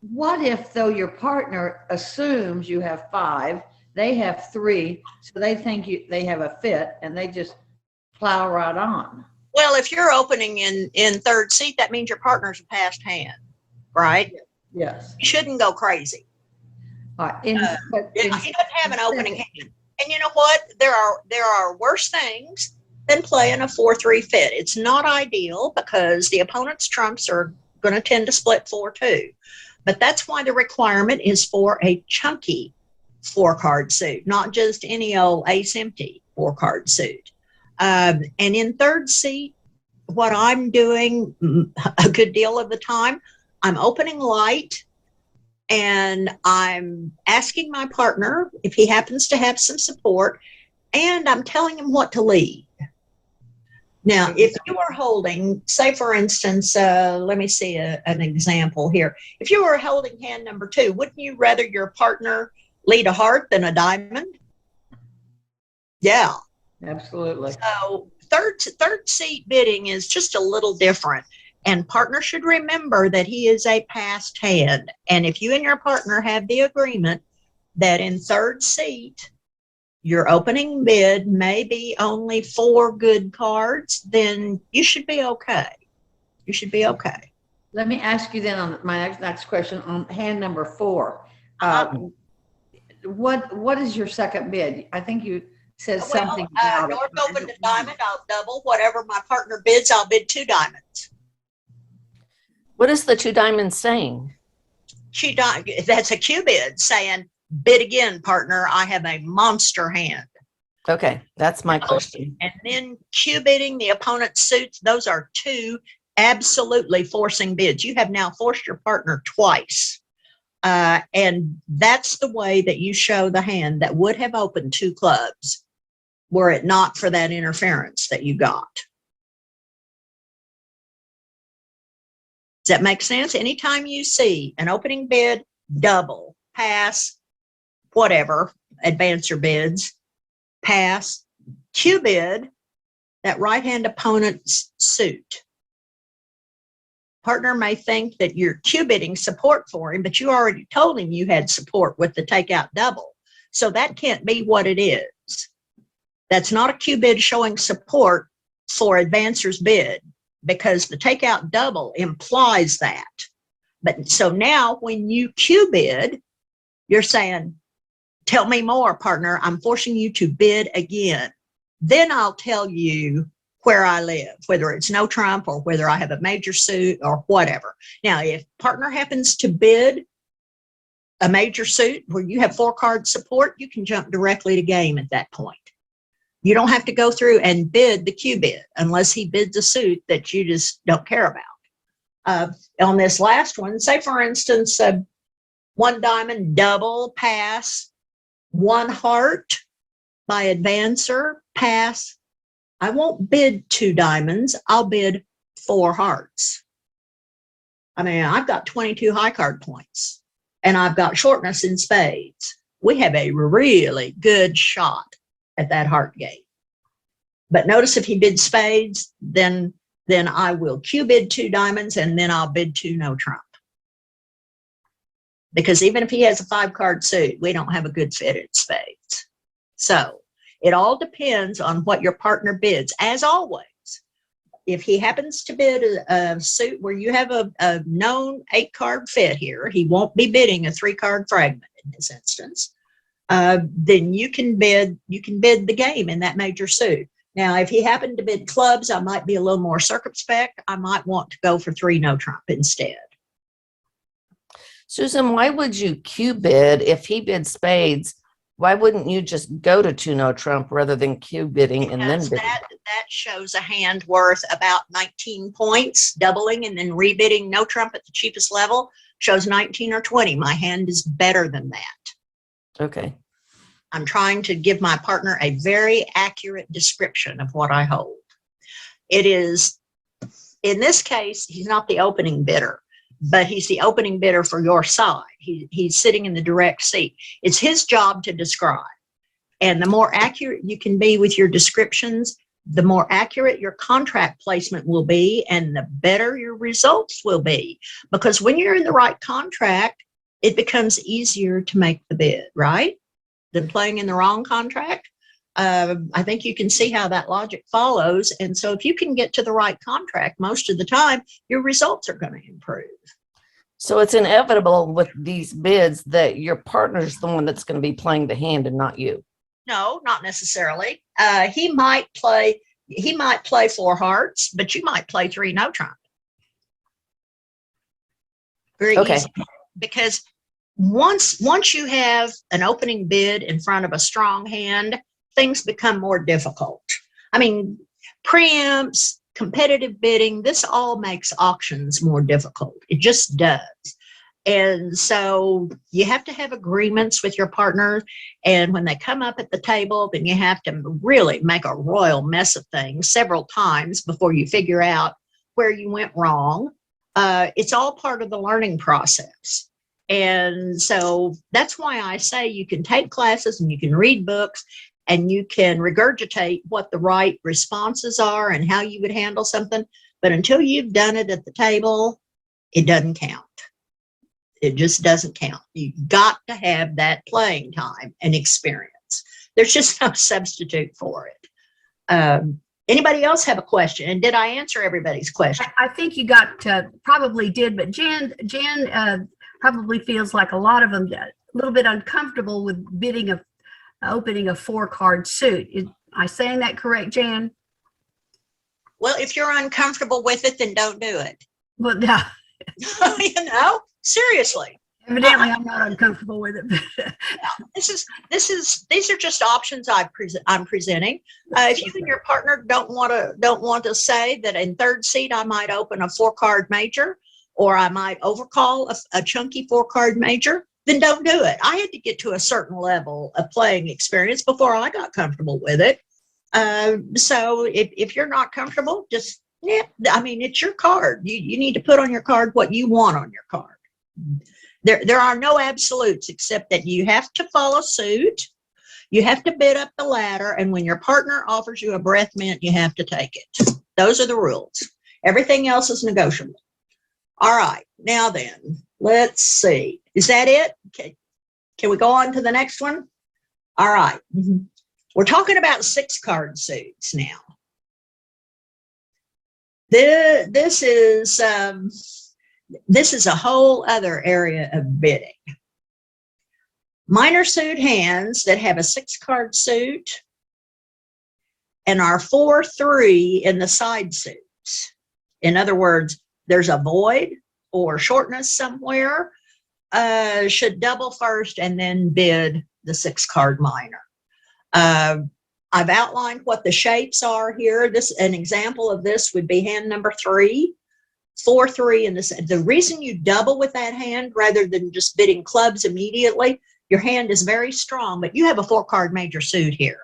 E: What if, though, your partner assumes you have 5, they have 3, so they think they have a fit, and they just plow right on?
A: Well, if you're opening in third seat, that means your partner's a passed hand, right?
E: Yes.
A: You shouldn't go crazy.
E: All right.
A: He doesn't have an opening hand. And you know what? There are worse things than playing a 4-3 fit. It's not ideal because the opponent's trumps are going to tend to split 4-2. But that's why the requirement is for a chunky 4-card suit, not just any old ace empty 4-card suit. And in third seat, what I'm doing a good deal of the time, I'm opening light and I'm asking my partner if he happens to have some support, and I'm telling him what to lead. Now, if you were holding, say for instance, let me see an example here. If you were holding hand number 2, wouldn't you rather your partner lead a heart than a diamond? Yeah.
E: Absolutely.
A: So third seat bidding is just a little different. And partner should remember that he is a passed hand. And if you and your partner have the agreement that in third seat, your opening bid may be only 4 good cards, then you should be okay. You should be okay.
E: Let me ask you then on my next question on hand number 4. What is your second bid? I think you said something about
A: North
E: it.
A: open to diamond, I'll double. Whatever my partner bids, I'll bid 2 diamonds.
F: What is the 2 diamonds saying?
A: That's a Q bid saying, bid again, partner. I have a monster hand.
F: Okay, that's my question.
A: And then Q bidding the opponent's suits. Those are 2 absolutely forcing bids. You have now forced your partner twice. And that's the way that you show the hand that would have opened 2 clubs were it not for that interference that you got. Does that make sense? Anytime you see an opening bid, double, pass, whatever, advance your bids, pass, Q bid, that right-hand opponent's suit. Partner may think that you're Q bidding support for him, but you already told him you had support with the takeout double. So that can't be what it is. That's not a Q bid showing support for advancer's bid, because the takeout double implies that. But so now when you Q bid, you're saying, tell me more, partner. I'm forcing you to bid again. Then I'll tell you where I live, whether it's no trump or whether I have a major suit or whatever. Now, if partner happens to bid a major suit where you have 4-card support, you can jump directly to game at that point. You don't have to go through and bid the Q bid unless he bids a suit that you just don't care about. On this last one, say for instance, 1 diamond double, pass, 1 heart by advancer, pass. I won't bid 2 diamonds. I'll bid 4 hearts. I mean, I've got 22 high card points and I've got shortness in spades. We have a really good shot at that heart game. But notice if he bids spades, then I will Q bid 2 diamonds and then I'll bid 2 no trump. Because even if he has a 5-card suit, we don't have a good fit at spades. So it all depends on what your partner bids. As always, if he happens to bid a suit where you have a known 8-card fit here, he won't be bidding a 3-card fragment in this instance. Then you can bid the game in that major suit. Now, if he happened to bid clubs, I might be a little more circumspect. I might want to go for 3 no trump instead.
F: Susan, why would you Q bid if he bid spades? Why wouldn't you just go to 2 no trump rather than Q bidding and then bidding?
A: That shows a hand worth about 19 points, doubling and then rebidding no trump at the cheapest level shows 19 or 20. My hand is better than that.
F: Okay.
A: I'm trying to give my partner a very accurate description of what I hold. It is, in this case, he's not the opening bidder, but he's the opening bidder for your side. He's sitting in the direct seat. It's his job to describe. And the more accurate you can be with your descriptions, the more accurate your contract placement will be, and the better your results will be. Because when you're in the right contract, it becomes easier to make the bid, right? Than playing in the wrong contract. I think you can see how that logic follows. And so if you can get to the right contract, most of the time, your results are going to improve.
F: So it's inevitable with these bids that your partner's the one that's going to be playing the hand and not you.
A: No, not necessarily. He might play 4 hearts, but you might play 3 no trump. Very
F: Okay.
A: easy. Because once you have an opening bid in front of a strong hand, things become more difficult. I mean, preempts, competitive bidding, this all makes auctions more difficult. It just does. And so you have to have agreements with your partner. And when they come up at the table, then you have to really make a royal mess of things several times before you figure out where you went wrong. It's all part of the learning process. And so that's why I say you can take classes and you can read books and you can regurgitate what the right responses are and how you would handle something. But until you've done it at the table, it doesn't count. It just doesn't count. You've got to have that playing time and experience. There's just no substitute for it. Anybody else have a question? And did I answer everybody's question?
B: I think you got probably did, but Jan probably feels like a lot of them a little bit uncomfortable with opening a 4-card suit. Is I saying that correct, Jan?
A: Well, if you're uncomfortable with it, then don't do it.
B: Well, no,
A: You know, seriously.
B: evidently I'm not uncomfortable with it.
A: These are just options I'm presenting. If you and your partner don't want to say that in 3rd seat I might open a 4-card major, or I might overcall a chunky 4-card major, then don't do it. I had to get to a certain level of playing experience before I got comfortable with it. So if you're not comfortable, just, I mean, it's your card. You need to put on your card what you want on your card. There are no absolutes except that you have to follow suit. You have to bid up the ladder. And when your partner offers you a breath mint, you have to take it. Those are the rules. Everything else is negotiable. All right. Now then, let's see. Is that it? Okay. Can we go on to the next one? All right. We're talking about 6-card suits now. This is a whole other area of bidding. Minor suit hands that have a 6-card suit and are 4-3 in the side suits. In other words, there's a void or shortness somewhere, should double first and then bid the 6-card minor. I've outlined what the shapes are here. An example of this would be hand number 3, 4-3 in this. The reason you double with that hand rather than just bidding clubs immediately, your hand is very strong, but you have a 4-card major suit here.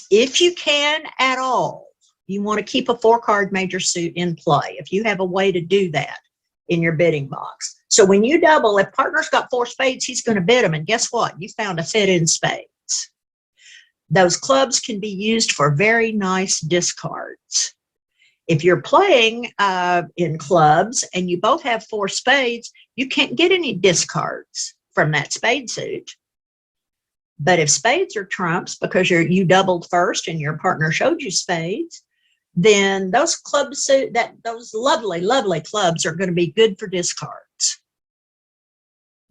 A: If you can at all, you want to keep a 4-card major suit in play. If you have a way to do that in your bidding box. So when you double, if partner's got 4 spades, he's going to bid them. And guess what? You found a fit in spades. Those clubs can be used for very nice discards. If you're playing in clubs and you both have 4 spades, you can't get any discards from that spade suit. But if spades are trumps because you doubled first and your partner showed you spades, then those clubs, those lovely, lovely clubs are going to be good for discards.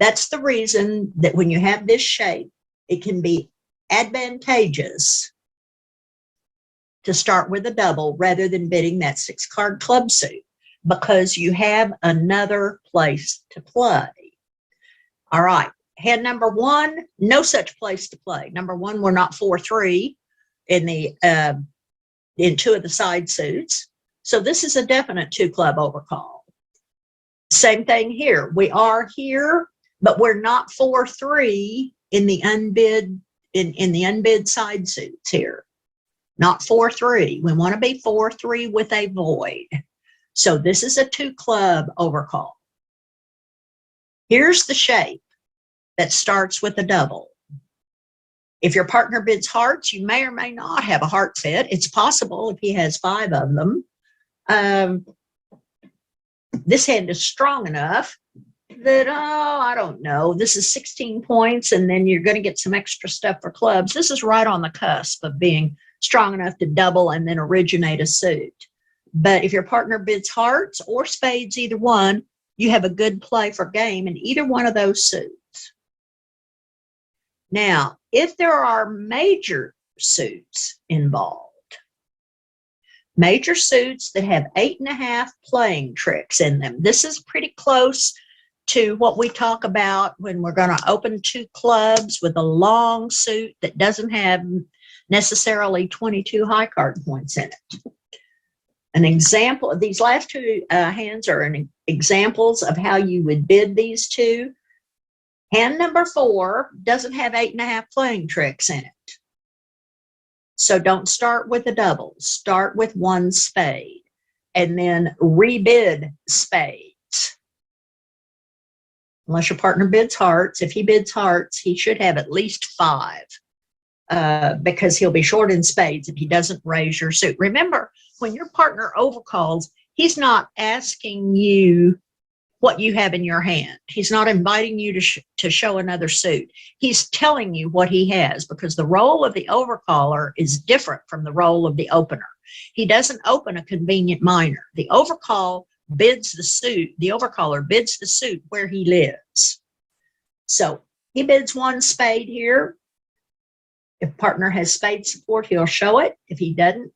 A: That's the reason that when you have this shape, it can be advantageous to start with a double rather than bidding that 6-card club suit, because you have another place to play. All right, hand number 1, no such place to play. Number 1, we're not 4-3 in 2 of the side suits. So this is a definite 2-club overcall. Same thing here. We are here, but we're not 4-3 in the unbid in the unbid side suits here. Not 4-3. We want to be 4-3 with a void. So this is a 2-club overcall. Here's the shape that starts with a double. If your partner bids hearts, you may or may not have a heart fit. It's possible if he has 5 of them. This hand is strong enough that, I don't know, this is 16 points, and then you're going to get some extra stuff for clubs. This is right on the cusp of being strong enough to double and then originate a suit. But if your partner bids hearts or spades, either one, you have a good play for game in either one of those suits. Now, if there are major suits involved, major suits that have 8.5 playing tricks in them, this is pretty close to what we talk about when we're going to open 2 clubs with a long suit that doesn't have necessarily 22 high card points in it. An example of these last 2 hands are examples of how you would bid these 2. Hand number 4 doesn't have 8.5 playing tricks in it. So don't start with a double. Start with 1 spade and then rebid spades. Unless your partner bids hearts. If he bids hearts, he should have at least 5 because he'll be short in spades if he doesn't raise your suit. Remember, when your partner overcalls, he's not asking you what you have in your hand. He's not inviting you to show another suit. He's telling you what he has, because the role of the overcaller is different from the role of the opener. He doesn't open a convenient minor. The overcall bids the suit. The overcaller bids the suit where he lives. So he bids 1 spade here. If partner has spade support, he'll show it. If he doesn't,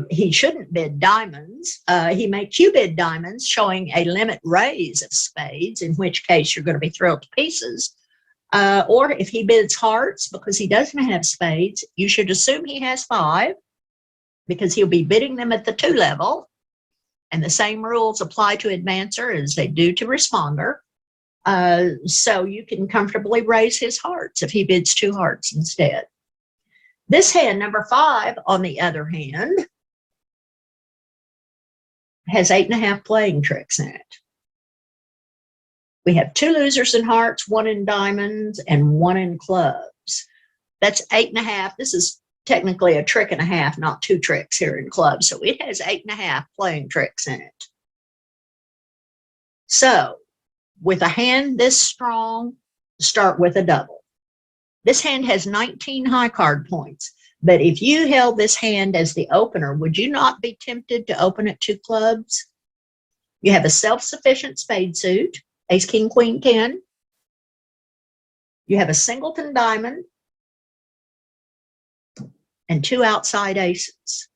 A: he shouldn't bid diamonds. He may bid diamonds, showing a limit raise of spades, in which case you're going to be thrilled to pieces. Or if he bids hearts because he doesn't have spades, you should assume he has 5, because he'll be bidding them at the 2 level. And the same rules apply to advancer as they do to responder. So you can comfortably raise his hearts if he bids 2 hearts instead. This hand, number 5, on the other hand, has 8.5 playing tricks in it. We have 2 losers in hearts, 1 in diamonds, and 1 in clubs. That's 8.5. This is technically a trick and a half, not 2 tricks here in clubs. So it has 8.5 playing tricks in it. So with a hand this strong, start with a double. This hand has 19 high card points, but if you held this hand as the opener, would you not be tempted to open at 2 clubs? You have a self-sufficient spade suit, ace, king, queen, 10. You have a singleton diamond and 2 outside aces.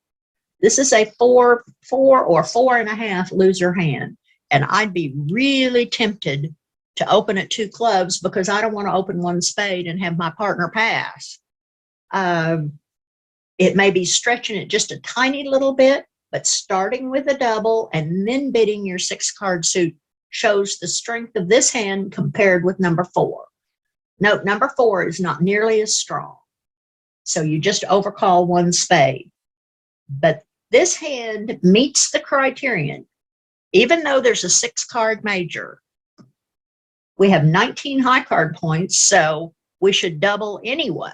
A: This is a 4 or 4.5 loser hand, and I'd be really tempted to open at 2 clubs because I don't want to open 1 spade and have my partner pass. It may be stretching it just a tiny little bit, but starting with a double and then bidding your 6-card suit shows the strength of this hand compared with number 4. Note, number 4 is not nearly as strong. So you just overcall 1 spade. But this hand meets the criterion. Even though there's a 6-card major, we have 19 high card points, so we should double anyway,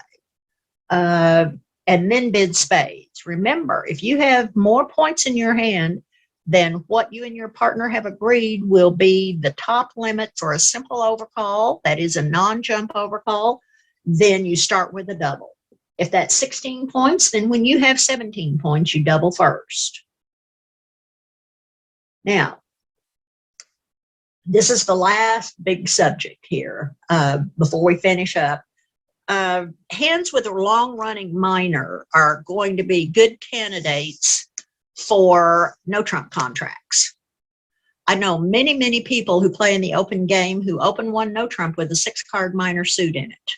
A: and then bid spades. Remember, if you have more points in your hand than what you and your partner have agreed will be the top limit for a simple overcall, that is a non-jump overcall, then you start with a double. If that's 16 points, then when you have 17 points, you double first. Now, this is the last big subject here before we finish up. Hands with a long-running minor are going to be good candidates for no-trump contracts. I know many, many people who play in the open game who open 1 no-trump with a 6-card minor suit in it.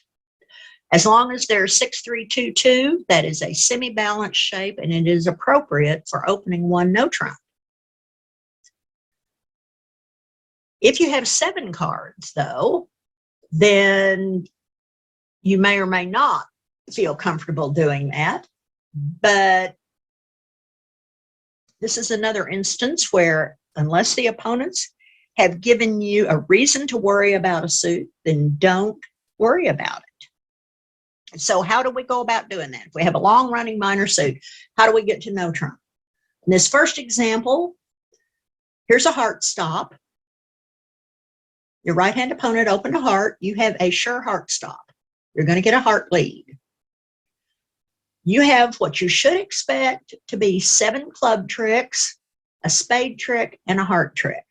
A: As long as they're 6-3-2-2, that is a semi-balanced shape, and it is appropriate for opening 1 no-trump. If you have 7 cards, though, then you may or may not feel comfortable doing that. But this is another instance where, unless the opponents have given you a reason to worry about a suit, then don't worry about it. So how do we go about doing that? If we have a long-running minor suit, how do we get to no trump? In this first example, here's a heart stop. Your right-hand opponent opened a heart. You have a sure heart stop. You're going to get a heart lead. You have what you should expect to be 7 club tricks, a spade trick, and a heart trick.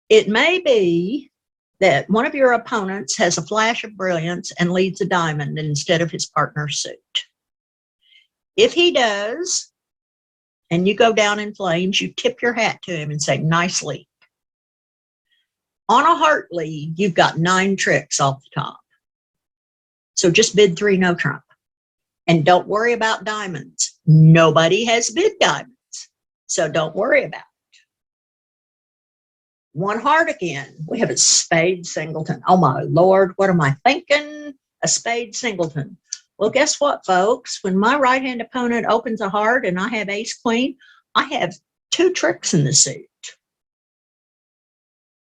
A: It may be that one of your opponents has a flash of brilliance and leads a diamond instead of his partner's suit. If he does, and you go down in flames, you tip your hat to him and say, nice lead. On a heart lead, you've got 9 tricks off the top. So just bid 3 no trump. And don't worry about diamonds. Nobody has bid diamonds. So don't worry about it. 1 heart again. We have a spade singleton. Oh my Lord, what am I thinking? A spade singleton. Well, guess what, folks? When my right-hand opponent opens a heart and I have ace queen, I have 2 tricks in the suit.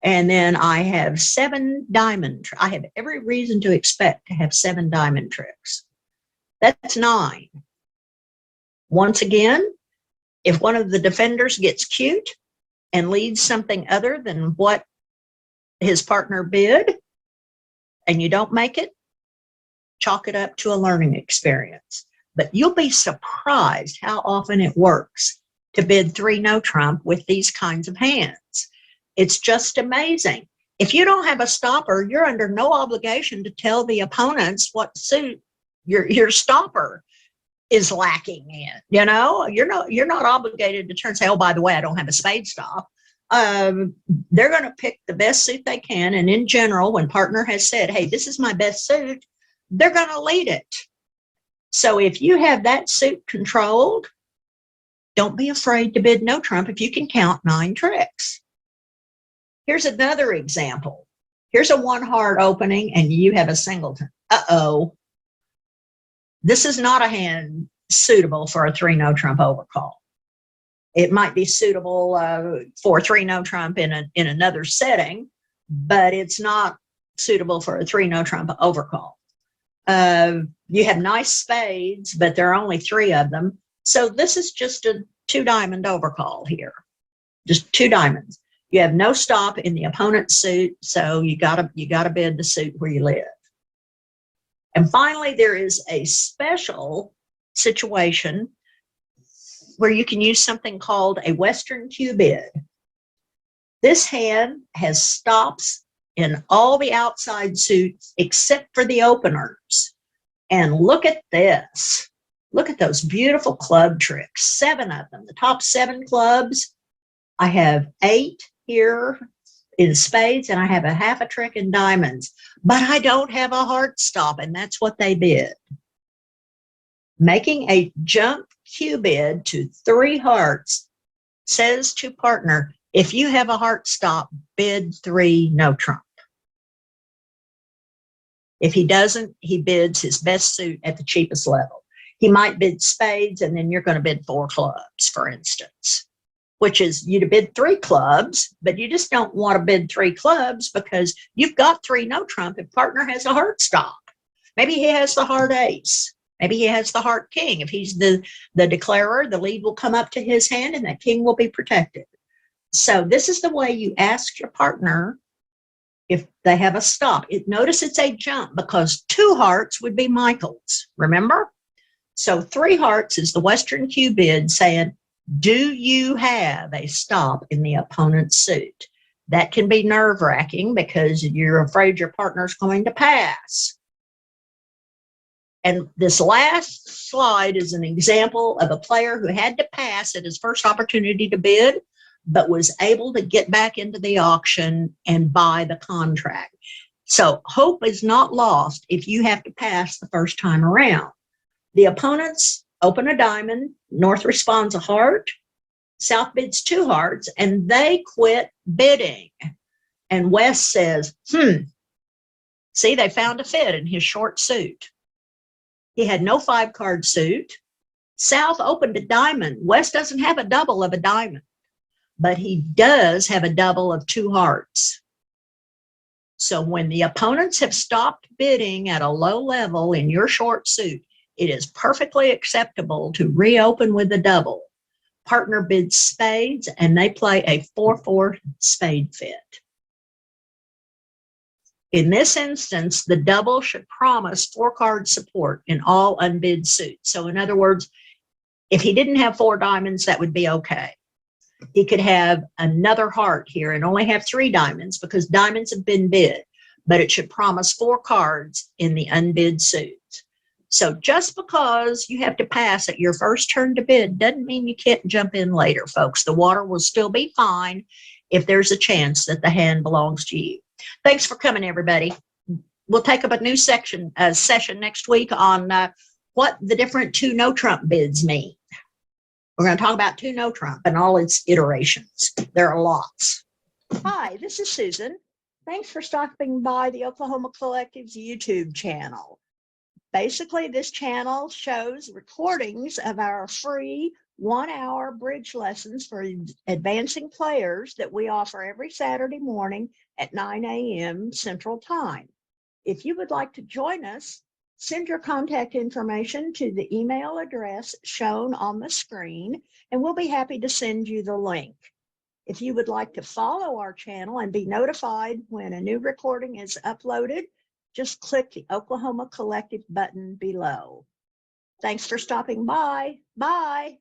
A: And then I have 7 diamond. I have every reason to expect to have 7 diamond tricks. That's 9. Once again, if one of the defenders gets cute and leads something other than what his partner bid, and you don't make it, chalk it up to a learning experience. But you'll be surprised how often it works to bid 3 no trump with these kinds of hands. It's just amazing. If you don't have a stopper, you're under no obligation to tell the opponents what suit your stopper is lacking in. You know, you're not obligated to turn and say, oh, by the way, I don't have a spade stop. They're going to pick the best suit they can. And in general, when partner has said, hey, this is my best suit, they're going to lead it. So if you have that suit controlled, don't be afraid to bid no trump if you can count 9 tricks. Here's another example. Here's a 1 heart opening and you have a singleton. Uh-oh. This is not a hand suitable for a 3 no trump overcall. It might be suitable for 3 no trump in another setting, but it's not suitable for a 3 no trump overcall. You have nice spades, but there are only 3 of them. So this is just a 2 diamond overcall here. Just 2 diamonds. You have no stop in the opponent's suit, so you gotta bid the suit where you live. And finally, there is a special situation where you can use something called a Western Q bid. This hand has stops in all the outside suits except for the openers. And look at this. Look at those beautiful club tricks, 7 of them, the top 7 clubs. I have 8 here in spades, and I have a half a trick in diamonds, but I don't have a heart stop, and that's what they bid. Making a jump Q bid to 3 hearts says to partner, if you have a heart stop, bid 3 no trump. If he doesn't, he bids his best suit at the cheapest level. He might bid spades, and then you're going to bid 4 clubs, for instance, which is you to bid 3 clubs, but you just don't want to bid 3 clubs because you've got 3 no trump if partner has a heart stop. Maybe he has the heart ace. Maybe he has the heart king. If he's the declarer, the lead will come up to his hand and that king will be protected. So this is the way you ask your partner if they have a stop. Notice it's a jump because 2 hearts would be Michael's, remember? So 3 hearts is the Western Q bid saying, do you have a stop in the opponent's suit? That can be nerve-wracking because you're afraid your partner's going to pass. And this last slide is an example of a player who had to pass at his first opportunity to bid, but was able to get back into the auction and buy the contract. So hope is not lost if you have to pass the first time around. The opponents open a diamond, North responds a heart, South bids 2 hearts and they quit bidding. And West says, see, they found a fit in his short suit. He had no 5-card suit. South opened a diamond. West doesn't have a double of a diamond, but he does have a double of 2 hearts. So when the opponents have stopped bidding at a low level in your short suit, it is perfectly acceptable to reopen with a double. Partner bids spades and they play a 4-4 spade fit. In this instance, the double should promise 4-card support in all unbid suits. So in other words, if he didn't have 4 diamonds, that would be okay. He could have another heart here and only have 3 diamonds because diamonds have been bid, but it should promise 4 cards in the unbid suits. So just because you have to pass at your first turn to bid doesn't mean you can't jump in later, folks. The water will still be fine if there's a chance that the hand belongs to you. Thanks for coming, everybody. We'll take up a new session next week on what the different 2 no trump bids mean. We're going to talk about 2 no trump and all its iterations. There are lots. Hi, this is Susan. Thanks for stopping by the Oklahoma Collective's YouTube channel. Basically, this channel shows recordings of our free 1-hour bridge lessons for advancing players that we offer every Saturday morning at 9 a.m. Central Time. If you would like to join us, send your contact information to the email address shown on the screen, and we'll be happy to send you the link. If you would like to follow our channel and be notified when a new recording is uploaded, just click the Oklahoma Collective button below. Thanks for stopping by. Bye.